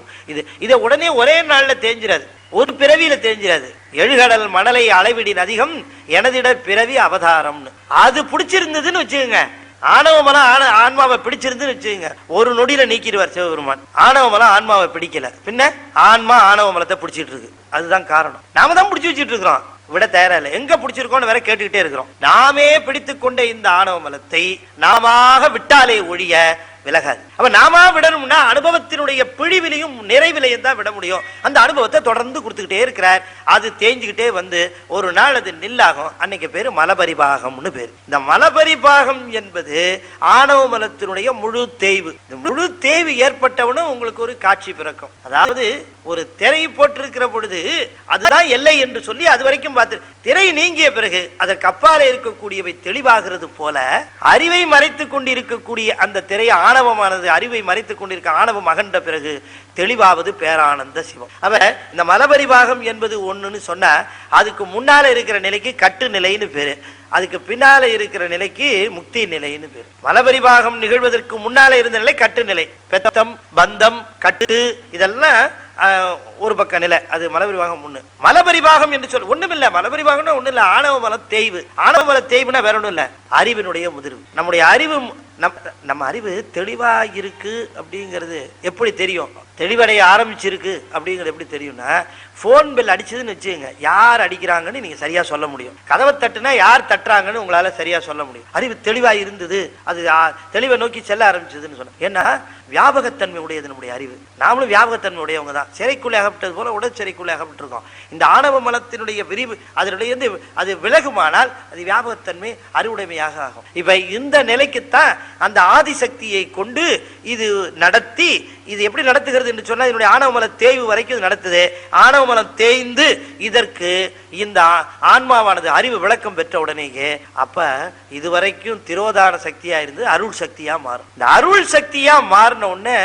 இதை உடனே ஒரே நாள்ல தேஞ்சிடாது, ஒரு பிறவியில தெரிஞ்சிடாது. எழுகடல் மணலை அளவிடின் அதிகம் எனதிடர் பிறவி அவதாரம்னு அது பிடிச்சிருந்ததுன்னு வச்சுக்கோங்க. ஆணவமலம் ஆன்மாவை பிடிச்சிருந்துன்னு வச்சுக்கோங்க, ஒரு நொடியில நீக்கிடுவார் சிவபெருமான். ஆணவமலம் ஆன்மாவை பிடிக்கல, பின்ன ஆன்மா ஆணவமலத்தை பிடிச்சிட்டு இருக்கு. அதுதான் காரணம். நாம தான் பிடிச்சி வச்சுட்டு இருக்கிறோம், விட தயாரா இல்லை. எங்க பிடிச்சிருக்கோம்னு வேற கேட்டுக்கிட்டே இருக்கிறோம். நாமே பிடித்துக் கொண்ட இந்த ஆணவமலத்தை நாம விட்டாலே ஒழிய விலகாது. அப்ப நாம விடணும்னா அனுபவத்தினுடைய பிழிவிலையும் நிறைவிலையும் தான் விட முடியும். அந்த அனுபவத்தை தொடர்ந்து கொடுத்துக்கிட்டே இருக்கிறார். அது தேஞ்சுக்கிட்டே வந்து ஒரு நாள் அது நில்லாகும். அன்னைக்கு பேரு மலபரிபாகம்னு பேரு. இந்த மலபரிபாகம் என்பது ஆணவ மலத்தினுடைய முழு தேய்வு. இந்த முழு தேய்வு ஏற்பட்டவனும் உங்களுக்கு ஒரு காட்சி பிறக்கும். அதாவது ஒரு திரை போட்டிருக்கிற பொழுது அதுதான் எல்லை என்று சொல்லி அது வரைக்கும் பார்த்து திரை நீங்கிய பிறகு அதற்கு அப்பாலே இருக்கக்கூடியவை தெளிவாகிறது போல அறிவை மறைத்துக் கொண்டிருக்கக்கூடிய அந்த திரை ஆணவமானது அறிவை மறைத்துக் கொண்டிருக்க ஆணவம் அகன்ற பிறகு தெளிவாவது பேரானந்த சிவம். அவ இந்த மலபரிபாகம் என்பது ஒண்ணுன்னு சொன்னா அதுக்கு முன்னால இருக்கிற நிலைக்கு கட்டு நிலைன்னு பேரு, அதுக்கு பின்னால இருக்கிற நிலைக்கு முக்தி நிலைன்னு பேரு. மலபரிபாகம் நிகழ்வதற்கு முன்னால இருந்த நிலை கட்டு நிலை. பெத்தம் பந்தம் கட்டு இதெல்லாம் ஒரு பக்க நிலை, அது மலபரிபாகம் ஒண்ணு. மலபரிபாகம் என்று சொல்ல ஒண்ணும் இல்ல, மலபரிபாகம்னா ஒண்ணு இல்ல, ஆணவ மல தேய்வு. ஆணவ மல தேய்வுனா வேற ஒண்ணும் இல்ல, அறிவினுடைய முதிர்வு. நம்முடைய அறிவு நம்ம அறிவு தெளிவா இருக்கு அப்படிங்கிறது எப்படி தெரியும், தெளிவடைய ஆரம்பிச்சிருக்கு அப்படிங்கிறது எப்படி தெரியும்னா போன் பெல் அடிச்சதுன்னு வச்சுங்க, யார் அடிக்கிறாங்கன்னு நீங்க சரியா சொல்ல முடியும். கதவை தட்டுனா யார் தட்டுறாங்கன்னு உங்களால சரியா சொல்ல முடியும். அறிவு தெளிவா இருந்தது, அது தெளிவை நோக்கி செல்ல ஆரம்பிச்சதுன்னு சொன்ன. ஏன்னா வியாபகத்தன்மை உடையது நம்முடைய அறிவு. நாமளும் வியாபகத்தன்மை உடையவங்க தான். சிறைக்குள்ளே அகப்பட்டது போல உடற்சிறைக்குள்ளே அகப்பட்டிருக்கோம். இந்த ஆணவ மலத்தினுடைய விரிவு அதனுடைய அது விலகுமானால் அது வியாபகத்தன்மை அறிவுடைமையாக ஆகும். இப்ப இந்த நிலைக்குத்தான் அந்த ஆதிசக்தியை கொண்டு இது நடத்தி, இது எப்படி நடத்துகிறது என்று சொன்னா இதனுடைய ஆணவ மல தேய்வு வரைக்கும் இது நடத்துது. ஆணவ மலம் தேய்ந்து இதற்கு இந்த ஆன்மாவானது அறிவு விளக்கம் பெற்ற உடனேயே அப்ப இதுவரைக்கும் திரோதான சக்தியா இருந்து அருள் சக்தியா மாறும். இந்த அருள் சக்தியா மாறின உடனே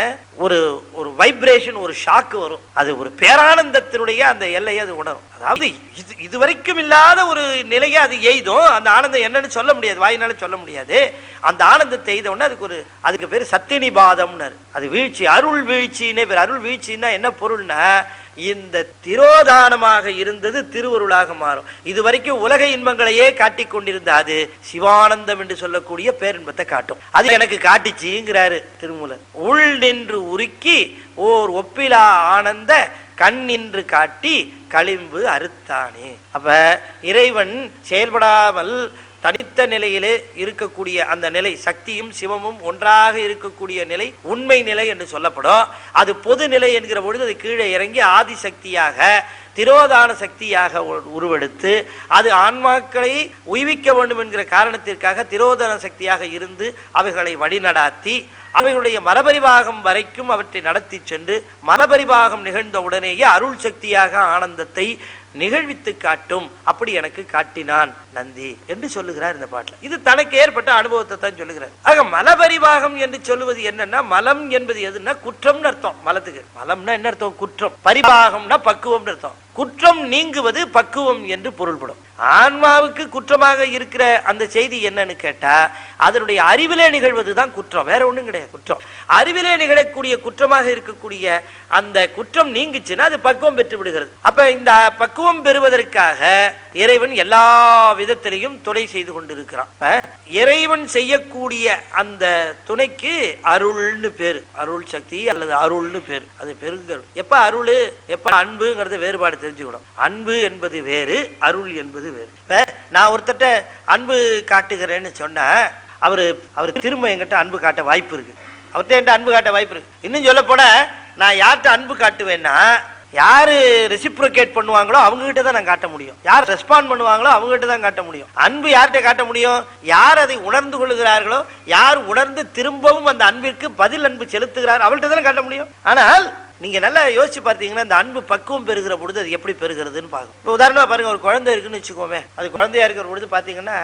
ஒரு ஒரு வைப்ரேஷன், ஒரு ஷாக்கு வரும். அது ஒரு பேரானந்தத்தினுடைய அந்த எல்லையை அது உணரும். அதாவது இதுவரைக்கும் இல்லாத ஒரு நிலையை அது எய்தும். அந்த ஆனந்தம் என்னன்னு சொல்ல முடியாது, வாயினால சொல்ல முடியாது. அந்த ஆனந்தத்தை எய்த உடனே அதுக்கு பேரு சத்தினிபாதம்னு, அது வீழ்ச்சி, அருள் வீழ்ச்சின்னே பேர். அருள் வீழ்ச்சின்னா என்ன பொருள்னா இந்த திரோதானமாக இருந்தது திருவருளாக மாறும். இதுவரைக்கும் உலக இன்பங்களையே காட்டிக் கொண்டிருந்த அது சிவானந்தம் என்று சொல்லக்கூடிய பேரின்பத்தை காட்டும். அது எனக்கு காட்டிச்சுங்கிறாரு திருமூலர். உள் நின்று உருக்கி ஓர் ஒப்பிலா ஆனந்த கண் நின்று காட்டி களிம்பு அறுத்தானே. அப்ப இறைவன் செயல்படாமல் தனித்த நிலையிலே இருக்கக்கூடிய அந்த நிலை, சக்தியும் சிவமும் ஒன்றாக இருக்கக்கூடிய நிலை உண்மை நிலை என்று சொல்லப்படும். அது பொது நிலை என்கிற பொழுது அது கீழே இறங்கி ஆதிசக்தியாக திரோதான சக்தியாக உருவெடுத்து அது ஆன்மாக்களை உய்விக்க வேண்டும் என்கிற காரணத்திற்காக திரோதான சக்தியாக இருந்து அவைகளை வழிநடாத்தி அவைகளுடைய மலபரிபாகம் வரைக்கும் அவற்றை நடத்தி சென்று மலபரிபாகம் நிகழ்ந்த உடனேயே அருள் சக்தியாக ஆனந்தத்தை நிகழ்வித்து காட்டும். அப்படி எனக்கு காட்டினான் நந்தி என்று சொல்லுகிறார் இந்த பாட்டில். இது தனக்கு ஏற்பட்ட அனுபவத்தை தான் சொல்லுகிறார். ஆக மலபரிபாகம் என்று சொல்லுவது என்னன்னா, மலம் என்பது எதுன்னா குற்றம்னு அர்த்தம். மலத்துக்கு மலம்னா என்ன அர்த்தம்? குற்றம். பரிபாகம்னா பக்குவம்னு அர்த்தம். குற்றம் நீங்குவது பக்குவம் என்று பொருள்படும். ஆன்மாவுக்கு குற்றமாக இருக்கிற அந்த செய்தி என்னன்னு கேட்டா அதனுடைய அறிவிலே நிகழ்வதுதான் குற்றம், வேற ஒண்ணும் கிடையாது. குற்றம் அறிவிலே நிகழக்கூடிய குற்றமாக இருக்கக்கூடிய அந்த குற்றம் நீங்குச்சுன்னா அது பக்குவம் பெற்று விடுகிறது. அப்ப இந்த பக்குவம் பெறுவதற்காக இறைவன் எல்லா விதத்திலையும் துணை செய்து கொண்டிருக்கிறான். இறைவன் செய்யக்கூடிய அந்த துணைக்கு அருள்னு பேரு, அருள் சக்தி அல்லது அருள்னு பேரு. அது பெருங்கல். எப்ப அருள் எப்ப அன்புங்கிறது வேறுபாடு தெரிஞ்சுக்கணும். அன்பு என்பது வேறு, அருள் என்பது வேறு. இப்ப நான் ஒருத்தட்ட அன்பு காட்டுகிறேன்னு சொன்னா அவரு திரும்ப என்கிட்ட அன்பு காட்ட வாய்ப்பு இருக்கு. அவர்கிட்ட என்கிட்ட அன்பு காட்ட வாய்ப்பு இருக்கு. இன்னும் சொல்ல போனா நான் யார்கிட்ட அன்பு காட்டுவேன்னா யாரு ரெசிப்ரோகேட் பண்ணுவாங்களோ அவங்க கிட்ட தான் நான் காட்ட முடியும். யார் ரெஸ்பாண்ட் பண்ணுவாங்களோ அவங்க கிட்ட தான் காட்ட முடியும். அன்பு யார்கிட்ட காட்ட முடியும்? யார் அதை உணர்ந்து கொள்ளுகிறார்களோ, யார் உணர்ந்து திரும்பவும் அந்த அன்பிற்கு பதில் அன்பு செலுத்துகிறார் அவள்கிட்ட தான் காட்ட முடியும். ஆனால் நீங்க நல்லா யோசிச்சு பார்த்தீங்கன்னா இந்த அன்பு பக்குவம் பெறுகிற பொழுது அது எப்படி பெறுகிறதுன்னு பார்க்கும். இப்போ உதாரணமா பாருங்க, ஒரு குழந்தை இருக்குன்னு வச்சுக்கோமே, அது குழந்தையா இருக்கிற பொழுது பாத்தீங்கன்னா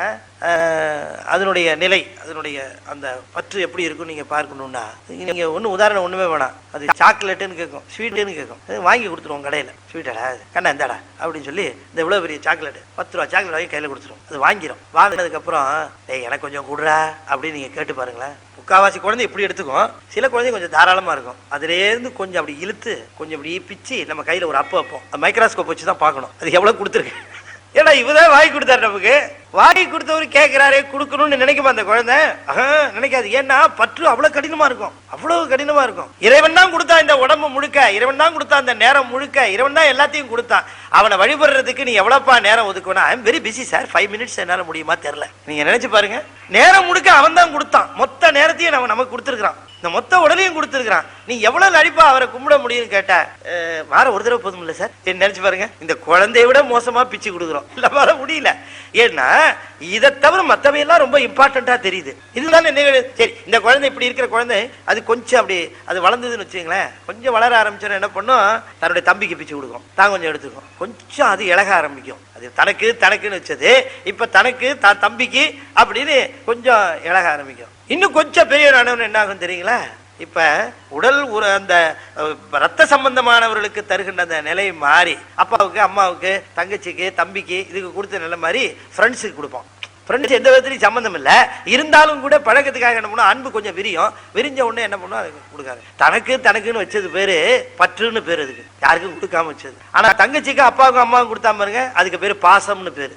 அதனுடைய நிலை, அதனுடைய அந்த பற்று எப்படி இருக்கும் நீங்கள் பார்க்கணுன்னா, நீங்கள் ஒன்றும் உதாரணம் ஒன்றுமே வேணாம். அது சாக்லேட்டுன்னு கேட்கும், ஸ்வீட்டுன்னு கேட்கும், வாங்கி கொடுத்துருவோம் கடையில். ஸ்வீட்டடா கண்ணா இந்தாடா அப்படின்னு சொல்லி இந்த இவ்வளோ பெரிய சாக்லேட் 10 ரூபா சாக்லேட் வாங்கி கையில் கொடுத்துருவோம். அது வாங்கிடும். வாங்கினதுக்கப்புறம் எனக்கு கொஞ்சம் கொடுறா அப்படின்னு நீங்கள் கேட்டு பாருங்களேன். முக்கால்வாசி குழந்தை இப்படி எடுத்துக்கும், சில குழந்தை கொஞ்சம் தாராளமாக இருக்கும். அதுலேருந்து கொஞ்சம் அப்படி இழுத்து கொஞ்சம் இப்படி பிச்சு நம்ம கையில் ஒரு அப்போ வைப்போம். அது மைக்ரோஸ்கோப் வச்சு தான் பார்க்கணும் அது எவ்வளோ கொடுத்துருக்கு. ஏன்னா இவதான் வாங்கி கொடுத்தாரு. நமக்கு வாங்கி கொடுத்தவரு கேட்கிறாரே கொடுக்கணும்னு நினைக்குமா அந்த குழந்தை? நினைக்காது. ஏன்னா பற்று அவ்வளவு கடினமா இருக்கும், அவ்வளவு கடினமா இருக்கும். இறைவன் தான் கொடுத்தா இந்த உடம்பு முழுக்க, இறைவன் தான் கொடுத்தா அந்த நேரம் முழுக்க, இறைவன் தான் எல்லாத்தையும் கொடுத்தான். அவனை வழிபடுறதுக்கு நீ எவ்வளவுப்பா நேரம் ஒதுக்கணும்? I am very busy sir, 5 minutes என்னால முடியுமா தெரியல. நீங்க நினைச்சு பாருங்க, நேரம் முழுக்க அவன் தான் கொடுத்தான், மொத்த நேரத்தையும் அவன் நமக்கு கொடுத்துருக்கான், இந்த மொத்த உடலையும் கொடுத்துருக்கான். நீ எவ்வளவு நடிப்பா அவரை கும்பிட முடியும்னு கேட்டா, வாரம் ஒரு தடவை போதும் இல்ல சார். நினைச்சு பாருங்க, இந்த குழந்தைய விட மோசமா பிச்சு கொடுக்குறோம். இல்ல வர முடியல. ஏன்னா இதை தவிர மற்றவையெல்லாம் ரொம்ப இம்பார்ட்டண்டா தெரியுது. இதுதான் சரி, இந்த குழந்தை இப்படி இருக்கிற குழந்தை அது கொஞ்சம் அப்படி அது வளர்ந்ததுன்னு வச்சுங்களேன், கொஞ்சம் வளர ஆரம்பிச்சோன்னா என்ன பண்ணும், தன்னுடைய தம்பிக்கு பிச்சு கொடுக்கும், தான் கொஞ்சம் எடுத்துக்கும், கொஞ்சம் அது இழக ஆரம்பிக்கும். அது தனக்குன்னு வச்சது இப்ப தனக்கு தம்பிக்கு அப்படின்னு கொஞ்சம் இழக ஆரம்பிக்கும். இன்னும் கொஞ்சம் பெரிய ஆனவன் என்ன ஆகும் தெரியுங்களா? இப்ப உடல் அந்த ரத்த சம்பந்தமானவர்களுக்கு தருகின்ற அந்த நிலை மாறி அப்பாவுக்கு, அம்மாவுக்கு, தங்கச்சிக்கு, தம்பிக்கு இதுக்கு கொடுத்த நிலை மாதிரி ஃப்ரெண்ட்ஸுக்கு கொடுப்போம். ஃப்ரெண்ட்ஸ் எந்த விதத்துலையும் சம்பந்தம் இல்லை, இருந்தாலும் கூட பழக்கத்துக்காக என்ன பண்ணும், அன்பு கொஞ்சம் விரிஞ்ச உடனே என்ன பண்ணும், அதுக்கு கொடுக்காது. தனக்குன்னு வச்சது பேரு பற்றுன்னு பேரு, அதுக்கு யாருக்கும் கொடுக்காம வச்சது. ஆனா தங்கச்சிக்கு அப்பாவுக்கும் அம்மாவுக்கும் கொடுத்தா பாருங்க, அதுக்கு பேரு பாசம்னு பேரு.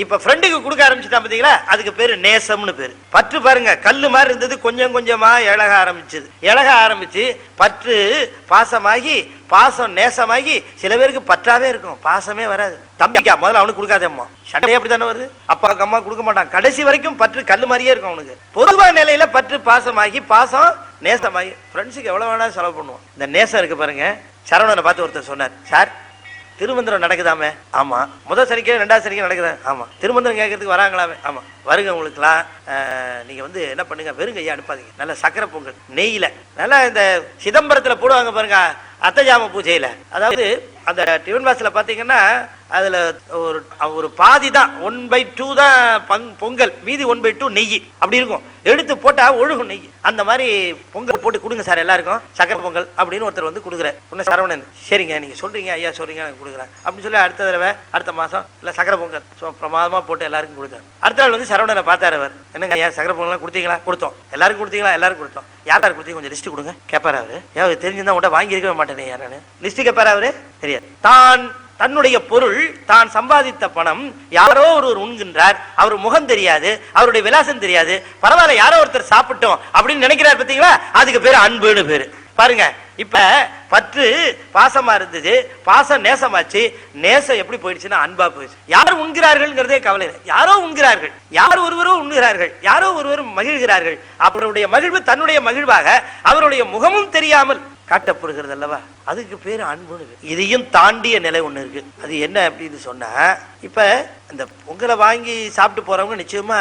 இப்ப ஃப்ரெண்டுக்கு கொடுக்க ஆரம்பிச்சுட்டா பாத்தீங்களா, அதுக்கு பேரு நேசம்னு பேரு. பற்று பாருங்க, கல்லு மாதிரி இருந்தது, கொஞ்சம் கொஞ்சமா இழக ஆரம்பிச்சு பற்று பாசமாகி, பாசம் நேசமாகி, சில பேருக்கு பற்றாவே இருக்கும், பாசமே வராது. தம்பிக்கா முதல்ல அவனுக்கு கொடுக்காதேம்மா, சண்டையே அப்படித்தானே வருது. அப்பாவுக்கு அம்மா கொடுக்க மாட்டான், கடைசி வரைக்கும் பற்று கல்லு மாதிரியே இருக்கும் அவனுக்கு. பொதுவான நிலையில பற்று பாசமாகி, பாசம் நேசமாகி, ஃப்ரெண்ட்ஸுக்கு எவ்வளவு வேணா செலவு பண்ணுவோம். இந்த நேசம் இருக்கு பாருங்க. சரவணனை பார்த்து ஒருத்தர் சொன்னார், சார் திருமந்திரம் நடக்குதாமே? ஆமா. முதல் சனிக்கிழமை 2வது சனிக்கிழமை நடக்குதா? ஆமா. திருமந்திரம் கேட்கறதுக்கு வராங்களாமே? ஆமா. வருங்க, உங்களுக்குலாம் நீங்க என்ன பண்ணுங்க, வெறுங்கையா அனுப்பாதீங்க, நல்ல சக்கரை பொங்கல் நெய்யில, நல்லா இந்த சிதம்பரத்துல போடுவாங்க பாருங்க அத்தஜாம பூஜையில. அதாவது அந்த டிஃபன் பாக்ஸ்ல பாத்தீங்கன்னா அதுல ஒரு பாதி தான் 1/2 தான் பொங்கல், மீதி 1/2 நெய் அப்படி இருக்கும். எடுத்து போட்டா ஒழுகும் நெய். அந்த மாதிரி பொங்கல் போட்டு கொடுங்க சார் எல்லாருக்கும், சக்கரை பொங்கல் அப்படின்னு ஒருத்தர் கொடுக்குறாரு. உன்ன சரவணன், சரிங்க நீங்க சொல்றீங்க ஐயா, சொல்றீங்க நான் கொடுக்குறேன் அப்படின்னு சொல்லி அடுத்த தடவை அடுத்த மாசம் இல்ல சக்கரை பொங்கல் பிரமாதமா போட்டு எல்லாருக்கும் கொடுத்தாரு. அடுத்த நாள் சரவணனை பார்த்தாரு. அவர், என்னங்க ஐயா சக்கரை பொங்கல் கொடுத்தீங்களா? கொடுத்தோம். எல்லாருக்கும் கொடுத்தீங்களா? எல்லாரும் கொடுத்தோம். யாராரு கொடுத்தீங்க கொஞ்சம் லிஸ்ட் கொடுங்க கேட்பாரு அவரு. ஏன் தெரிஞ்சிருந்தா உன்ட்ட வாங்கி இருக்கவே மாட்டேனே யாரானு லிஸ்ட் கேட்பாரு அவரு. தெரியாது. தன்னுடைய பொருள், தான் சம்பாதித்த பணம் யாரோ ஒருவர் உண்கின்றார், அவர் முகம் தெரியாது, அவருடைய விலாசம் தெரியாது, பரவாயில்ல யாரோ ஒருத்தர் சாப்பிட்டோம் அப்படின்னு நினைக்கிறார் பார்த்தீங்களா, அதுக்கு பேரு அன்புன்னு பேரு. பாருங்க, இப்ப பற்று பாசமா இருந்தது, பாசம் நேசமாச்சு, நேசம் எப்படி போயிடுச்சுன்னா அன்பா போயிடுச்சு. யார் உண்கிறார்கள்ங்கிறதே கவலை இல்லை, யாரோ உண்கிறார்கள், யார் ஒருவரோ உண்கிறார்கள், யாரோ ஒருவர் மகிழ்கிறார்கள். அவருடைய மகிழ்வு தன்னுடைய மகிழ்வாக அவருடைய முகமும் தெரியாமல் காட்டப்படுகிறது அல்லவா, அதுக்கு பேரு அன்புன்னு. இதையும் தாண்டிய நிலை ஒண்ணு இருக்கு. அது என்ன அப்படின்னு சொன்னா, இப்ப இந்த பொங்கலை வாங்கி சாப்பிட்டு போறவங்க நிச்சயமா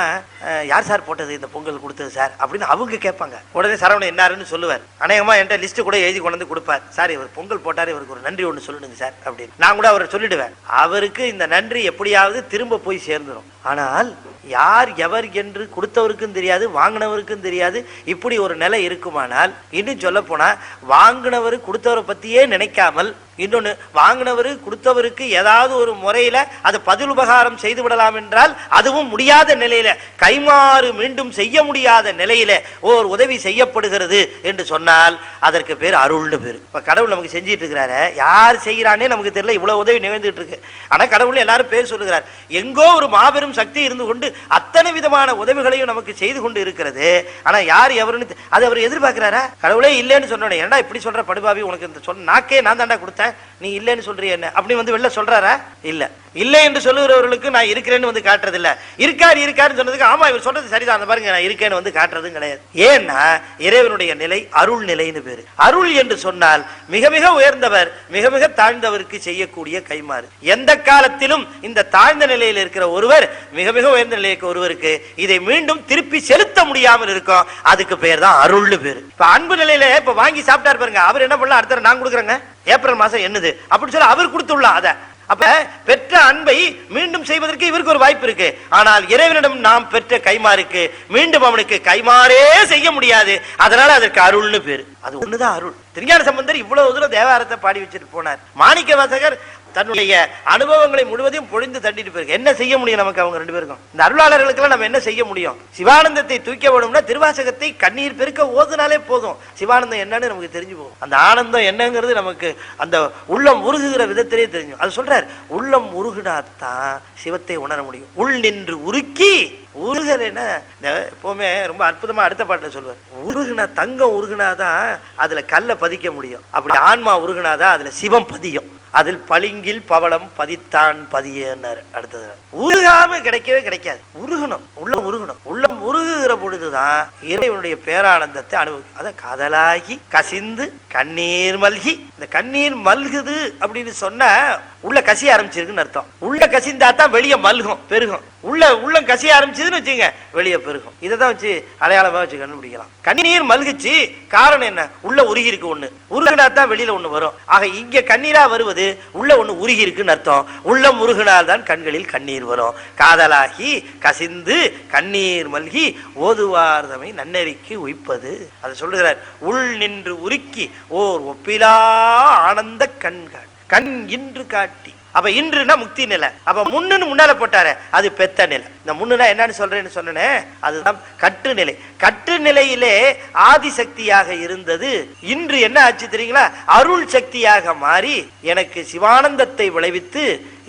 யார் சார் போட்டது இந்த பொங்கல் கொடுத்தது சார் அப்படின்னு அவங்க கேட்பாங்க. உடனே சரவணன் என்னாருன்னு சொல்லுவார். அநேகமா என்கிட்ட லிஸ்ட் கூட எழுதி கொண்டு வந்து கொடுப்பார். சார் இவர் பொங்கல் போட்டாரு, இவருக்கு ஒரு நன்றி ஒண்ணு சொல்லுங்க சார் அப்படின்னு. நான் கூட அவரை சொல்லிடுவேன். அவருக்கு இந்த நன்றி எப்படியாவது திரும்ப போய் சேர்ந்துடும். ஆனால் யார் எவர் என்று கொடுத்தவருக்கும் தெரியாது, வாங்கினவருக்கும் தெரியாது. இப்படி ஒரு நிலை இருக்குமானால், இன்னும் சொல்ல போனா வாங்கினவர் கொடுத்தவரை பத்தியே நினைக்காமல், இன்னொன்னு வாங்கினவரு கொடுத்தவருக்கு ஏதாவது ஒரு முறையில அது பதில் உபகாரம் செய்து விடலாம் என்றால் அதுவும் முடியாத நிலையில, கைமாறு மீண்டும் செய்ய முடியாத நிலையில ஓர் உதவி செய்யப்படுகிறது என்று சொன்னால் அதற்கு பேர் அருள்னு பேரு. இப்ப கடவுள் நமக்கு செஞ்சிட்டு இருக்கிறாரு, யார் செய்கிறானே நமக்கு தெரியல, இவ்வளவு உதவி நிகழ்ந்துட்டு இருக்கு. ஆனா கடவுள் எல்லாரும் பேர் சொல்லுகிறார். எங்கோ ஒரு மாபெரும் சக்தி இருந்து கொண்டு அத்தனை விதமான உதவிகளையும் நமக்கு செய்து கொண்டு இருக்கிறது. ஆனா யார் எவருன்னு அது அவர் எதிர்பார்க்கிறாரா? கடவுளே இல்லைன்னு சொன்னோட, ஏன்டா இப்படி சொல்ற படுபாவி, உனக்கு இந்த சொன்ன நாக்கே நான் தாண்டா கொடுத்தேன், நீ இல்லைன்னு சொல்றிய என்ன அப்படி வெளில சொல்றாரா? இல்ல. இல்லை என்று சொல்லுகிறவர்களுக்கு நான் இருக்கிறேன்னு காட்டுறது இல்ல, இருக்காருன்னு சொன்னதுக்கு ஆமா இவர் சொல்றது சரிதான், அந்த பாருங்க நான் இருக்கேன்னு காட்டுறதும் கிடையாது. ஏன்னா இறைவனுடைய நிலை அருள் நிலைன்னு பேரு. அருள் என்று சொன்னால் மிக மிக உயர்ந்தவர் மிக மிக தாழ்ந்தவருக்கு செய்யக்கூடிய கைமாறு. எந்த காலத்திலும் இந்த தாழ்ந்த நிலையில் இருக்கிற ஒருவர் மிக மிக உயர்ந்த நிலைக்கு ஒருவருக்கு இதை மீண்டும் திருப்பி செலுத்த முடியாமல் இருக்கும், அதுக்கு பேர் தான் அருள்னு பேரு. இப்ப அன்பு நிலையில இப்ப வாங்கி சாப்பிட்டாரு பாருங்க, அவர் என்ன பண்ணலாம், அடுத்த நான் கொடுக்குறேங்க ஏப்ரல் மாசம் என்னது அப்படின்னு சொல்லி அவர் கொடுத்துடலாம். அப்ப பெற்ற அன்பை மீண்டும் செய்வதற்கு இவருக்கு ஒரு வாய்ப்பு இருக்கு. ஆனால் இறைவனிடம் நாம் பெற்ற கைமாறுக்கு மீண்டும் அவனுக்கு கைமாறே செய்ய முடியாது. அதனால அதற்கு அருள்னு பேரு. அது ஒண்ணுதான் அருள். திருஞான சம்பந்தர் இவ்வளவு தூரம் தேவாரத்தை பாடி வச்சுட்டு போனார். மாணிக்க வாசகர் தன்னுடைய அனுபவங்களை முழுவதையும் பொழிந்து தண்டிட்டு போயிருக்கு. என்ன செய்ய முடியும் நமக்கு அவங்க ரெண்டு பேருக்கும்? இந்த அருளாளர்களுக்கு நம்ம என்ன செய்ய முடியும்? சிவானந்தத்தை தூக்க வேணும்னா திருவாசகத்தை கண்ணீர் பெருக்க ஓதுனாலே போதும். சிவானந்தம் என்னன்னு நமக்கு தெரிஞ்சு போகும். அந்த ஆனந்தம் என்னங்கிறது நமக்கு அந்த உள்ளம் உருகுகிற விதத்திலே தெரியும். அது சொல்றார், உள்ளம் உருகுனாத்தான் சிவத்தை உணர முடியும். உள் நின்று உருக்கி உருகிறேன்னா எப்பவுமே ரொம்ப அற்புதமா அடுத்த பாட்டில் சொல்லுவார், உருகுனா தங்கம் உருகுனாதான் அதுல கல்ல பதிக்க முடியும். அப்படி ஆன்மா உருகுனாதான் அதுல சிவம் பதியும். அதில் பளிங்கில் பவளம் பதித்தான் பதியன்னாரு. அடுத்தது உருகாம கிடைக்கவே கிடைக்காது. உருகணும், உள்ளம் உருகணும். உள்ளம் உருகுகிற பொழுதுதான் இறைவனுடைய பேரானந்தத்தை அனுபவிக்கும். அத காதலாகி கசிந்து கண்ணீர் மல்கி. இந்த கண்ணீர் மல்குது அப்படின்னு சொன்னா உள்ள கசிய ஆரம்பிச்சிருக்குன்னு அர்த்தம். உள்ள கசிந்தாதான் வெளியே மல்கும், பெருகும். உள்ளம் கசிய ஆரம்பிச்சதுன்னு வச்சுங்க, வெளியே பெருகும். இதைதான் வச்சு அடையாளமா வச்சு கண்டுபிடிக்கலாம். கண்ணீர் மல்குச்சு, காரணம் என்ன? உள்ள உருகி இருக்கு. ஒண்ணு உருகினாத்தான் வெளியில ஒண்ணு வரும். ஆக இங்க கண்ணீரா வருவது உள்ள ஒண்ணு உருகி இருக்குன்னு அர்த்தம். உள்ளம் உருகினால்தான் கண்களில் கண்ணீர் வரும். காதலாகி கசிந்து கண்ணீர் மல்கி ஓதுவார்தமை நன்னெறிக்கு உய்ப்பது. அதை சொல்லுகிறார். உள் நின்று உருக்கி ஓர் ஒப்பிலா ஆனந்த கண்கள் கண் இன்று காட்டி. அப்ப இன்றுனா முக்தி நிலை. அப்ப முன்னுன்னு முன்னால போட்டாரு, அது பெத்த நிலை. இந்த முன்னுனா என்னன்னு சொல்றேன்னு சொன்னேன், அதுதான் கட்டு நிலை. கட்டு நிலையிலே ஆதிசக்தியாக இருந்தது இன்று என்ன ஆச்சு தெரியுங்களா? அருள் சக்தியாக மாறி எனக்கு சிவானந்தத்தை விளைவித்து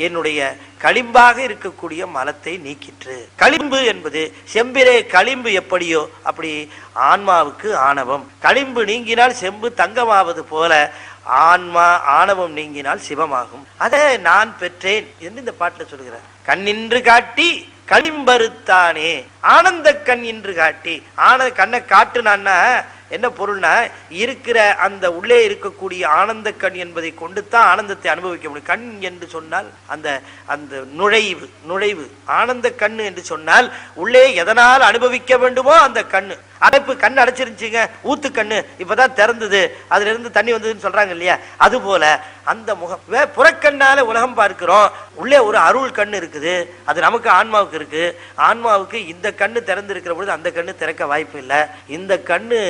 என்னுடைய களிம்பாக இருக்கக்கூடிய மலத்தை நீக்கிற்று. களிம்பு என்பது செம்பிலே களிம்பு எப்படியோ அப்படி ஆன்மாவுக்கு ஆணவம். களிம்பு நீங்கினால் செம்பு தங்கமாவது போல ஆன்மா ஆணவம் நீங்கினால் சிவமாகும். அதை நான் பெற்றேன் என்று இந்த பாட்டுல சொல்கிறார். கண்ணின்று காட்டி களிம்பருத்தானே ஆனந்த கண் இன்று காட்டி. ஆனந்த கண்ணை காட்டுனான்னா என்ன பொருள்னா, இருக்கிற அந்த உள்ளே இருக்கக்கூடிய ஆனந்த கண் என்பதை கொண்டு தான் ஆனந்தத்தை அனுபவிக்க முடியும். கண் என்று சொன்னால் அந்த அந்த நுழைவு ஆனந்த கண்ணு என்று சொன்னால் உள்ளே எதனால் அனுபவிக்க வேண்டுமோ அந்த கண்ணு. அடைப்பு கண் அடைச்சிருந்துச்சுங்க, ஊத்து கண்ணு இப்பதான் திறந்தது, அதுல இருந்து தண்ணி வந்ததுன்னு சொல்றாங்க இல்லையா? அது போல அந்த முகம் புறக்கண்ணால உலகம் பார்க்கிறோம். உள்ளே ஒரு அருள் கண்ணு இருக்குது, அது நமக்கு ஆன்மாவுக்கு இருக்கு. ஆன்மாவுக்கு இந்த கண்ணு திறந்து இருக்கிற பொழுது அந்த கண்ணு திறக்க வாய்ப்பு இல்லை. இந்த கண்ணு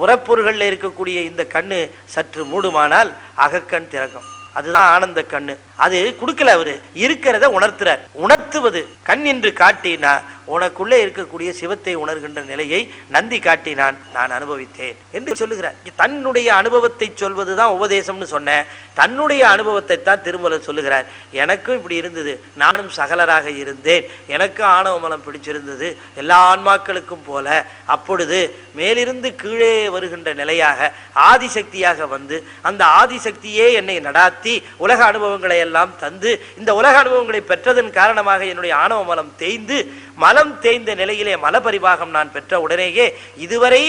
உரப்பொருள்கள்ல இருக்கக்கூடிய இந்த கண்ணு சற்று மூடுமானால் அகக்கண் திறக்கும். அதுதான் ஆனந்த கண்ணு. அது கொடுக்கல, அவரு இருக்கிறத உணர்த்துறார். உணர்த்துவது கண் என்று காட்டினா உனக்குள்ளே இருக்கக்கூடிய சிவத்தை உணர்கின்ற நிலையை நந்தி காட்டினான், நான் அனுபவித்தேன் என்று சொல்லுகிறார். தன்னுடைய அனுபவத்தை சொல்வதுதான் உபதேசம்னு சொன்னேன். தன்னுடைய அனுபவத்தை தான் திருமூலர் சொல்லுகிறார். எனக்கும் இப்படி இருந்தது, நானும் சகலராக இருந்தேன், எனக்கு ஆணவ மலம் பிடிச்சிருந்தது எல்லா ஆன்மாக்களுக்கும் போல. அப்பொழுது மேலிருந்து கீழே வருகின்ற நிலையாக ஆதிசக்தியாக வந்து அந்த ஆதிசக்தியே என்னை நடாத்தி உலக அனுபவங்களை எல்லாம் தந்து இந்த உலக அனுபவங்களை பெற்றதன் காரணமாக என்னுடைய ஆணவ மலம் தேய்ந்து மலம் தேய்ந்த நிலையிலே மலபரிபாகம் நான் பெற்ற உடனேயே இதுவரை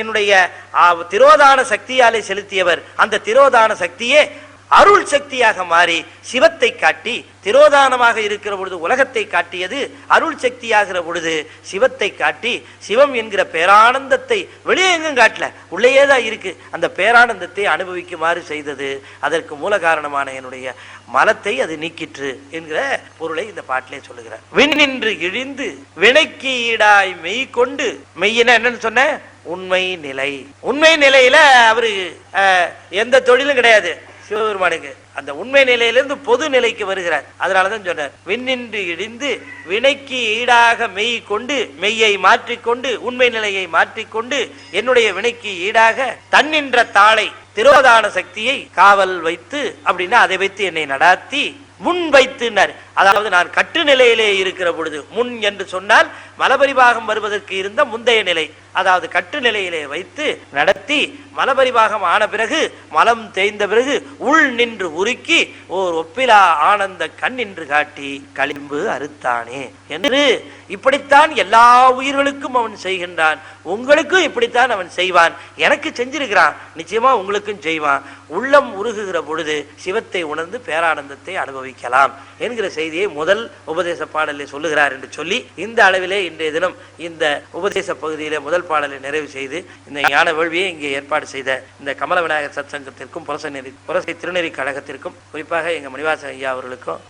என்னுடைய திரோதான சக்தியாலே செலுத்தியவர் அந்த திரோதான சக்தியே அருள் சக்தியாக மாறி சிவத்தை காட்டி, திரோதானமாக இருக்கிற பொழுது உலகத்தை காட்டியது அருள் சக்தியாகிற பொழுது சிவத்தை காட்டி, சிவம் என்கிற பேரானந்தத்தை வெளியே எங்கும் காட்டல, உள்ளேயேதான் இருக்கு. அந்த பேரானந்தத்தை அனுபவிக்குமாறு செய்தது. அதற்கு மூல காரணமான என்னுடைய மலத்தை அது நீக்கிற்று என்கிற பொருளை இந்த பாட்டிலே சொல்லுகிறார். விண்ணின்று இழிந்து வினைக்கு ஈடாய் மெய் கொண்டு. மெய்யின என்னன்னு சொன்ன உண்மை நிலை. உண்மை நிலையில அவரு எந்த தொழிலும் கிடையாது சிவபெருமானுக்கு. அந்த உண்மை நிலையிலிருந்து பொது நிலைக்கு வருகிறார். அதனாலதான் சொன்னார், விண்ணின்று இழிந்து வினைக்கு ஈடாக மெய் கொண்டு, மெய்யை மாற்றிக்கொண்டு உண்மை நிலையை மாற்றிக்கொண்டு என்னுடைய வினைக்கு ஈடாக தன்னின்ற தாளை திரோதான சக்தியை காவல் வைத்து, அப்படின்னா அதை வைத்து என்னை நடாத்தி முன் வைத்துனார். அதாவது நான் கட்டு நிலையிலே இருக்கிற பொழுது, முன் என்று சொன்னால் மலபரிபாகம் வருவதற்கு இருந்த முந்தைய நிலை, அதாவது கட்டு நிலையிலே வைத்து நடத்தி மலபரிபாகம் ஆன பிறகு மலம் தேய்ந்த பிறகு உள் நின்று உருக்கி ஓர் ஒப்பிலா ஆனந்த கண் நின்று காட்டி களிம்பு அறுத்தானே என்று இப்படித்தான் எல்லா உயிர்களுக்கும் அவன் செய்கின்றான். உங்களுக்கும் இப்படித்தான் அவன் செய்வான். எனக்கு செஞ்சிருக்கிறான், நிச்சயமா உங்களுக்கும் செய்வான். உள்ளம் உருகுகிற பொழுது சிவத்தை உணர்ந்து பேரானந்தத்தை அனுபவிக்கலாம் என்கிற செய்தி செய்தியை முதல் உபதேச பாடலில் சொல்லுகிறார் என்று சொல்லி இந்த அளவிலே இன்றைய தினம் இந்த உபதேச பகுதியிலே முதல் பாடலை நிறைவு செய்து இந்த ஞான வேள்வியை இங்கே ஏற்பாடு செய்த இந்த கமல விநாயகர் சத் சங்கத்திற்கும் புரசை திருநெறி கழகத்திற்கும் குறிப்பாக எங்க மணிவாசன் ஐயா அவர்களுக்கும்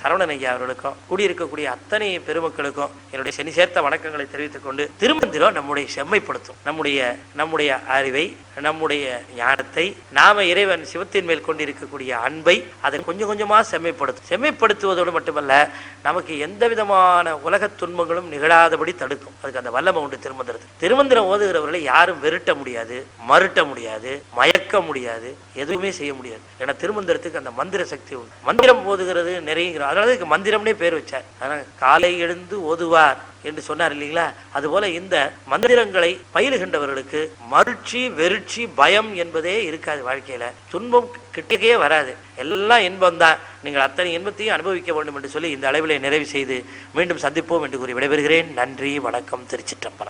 சரவணன் ஐயா அவர்களுக்கும் கூடியிருக்கக்கூடிய அத்தனை பெருமக்களுக்கும் என்னுடைய செனி சேர்த்த வணக்கங்களை தெரிவித்துக் கொண்டு திருமந்திரம் நம்முடைய செம்மைப்படுத்தும் நம்முடைய அறிவை, நம்முடைய ஞானத்தை, நாம இறைவன் சிவத்தின் மேல் கொண்டிருக்கக்கூடிய அன்பை அதை கொஞ்சம் கொஞ்சமா செம்மைப்படுத்துவதோடு மட்டுமல்ல, நமக்கு எந்த விதமான உலக துன்பங்களும் நிகழாதபடி தடுக்கும். அதுக்கு அந்த வல்லமை உண்டு திருமந்திரம் ஓதுகிறவர்களை யாரும் வெறுட்ட முடியாது, மறுட்ட முடியாது, மயக்க முடியாது, எதுவுமே செய்ய முடியாது. ஏன்னா திருமந்திரத்துக்கு அந்த மந்திர சக்தி உண்டு. மந்திரம் ஓதுகிறது நிறைய, அதனால மந்திரம்னே பேர் வச்சார். அதனால காலை எழுந்து ஓதுவார் என்று சொன்னார் இல்லைங்களா? அதுபோல இந்த மந்திரங்களை பயிலுகின்றவர்களுக்கு மகிழ்ச்சி, வெறுச்சி, பயம் என்பதே இருக்காது. வாழ்க்கையில துன்பம் கிட்டக்கே வராது, எல்லாம் இன்பம் தான். நீங்கள் அத்தனை இன்பத்தையும் அனுபவிக்க வேண்டும் என்று சொல்லி இந்த அளவிலே நிறைவு செய்து மீண்டும் சந்திப்போம் என்று கூறி விடைபெறுகிறேன். நன்றி, வணக்கம், திருச்சிற்றம்பலம்.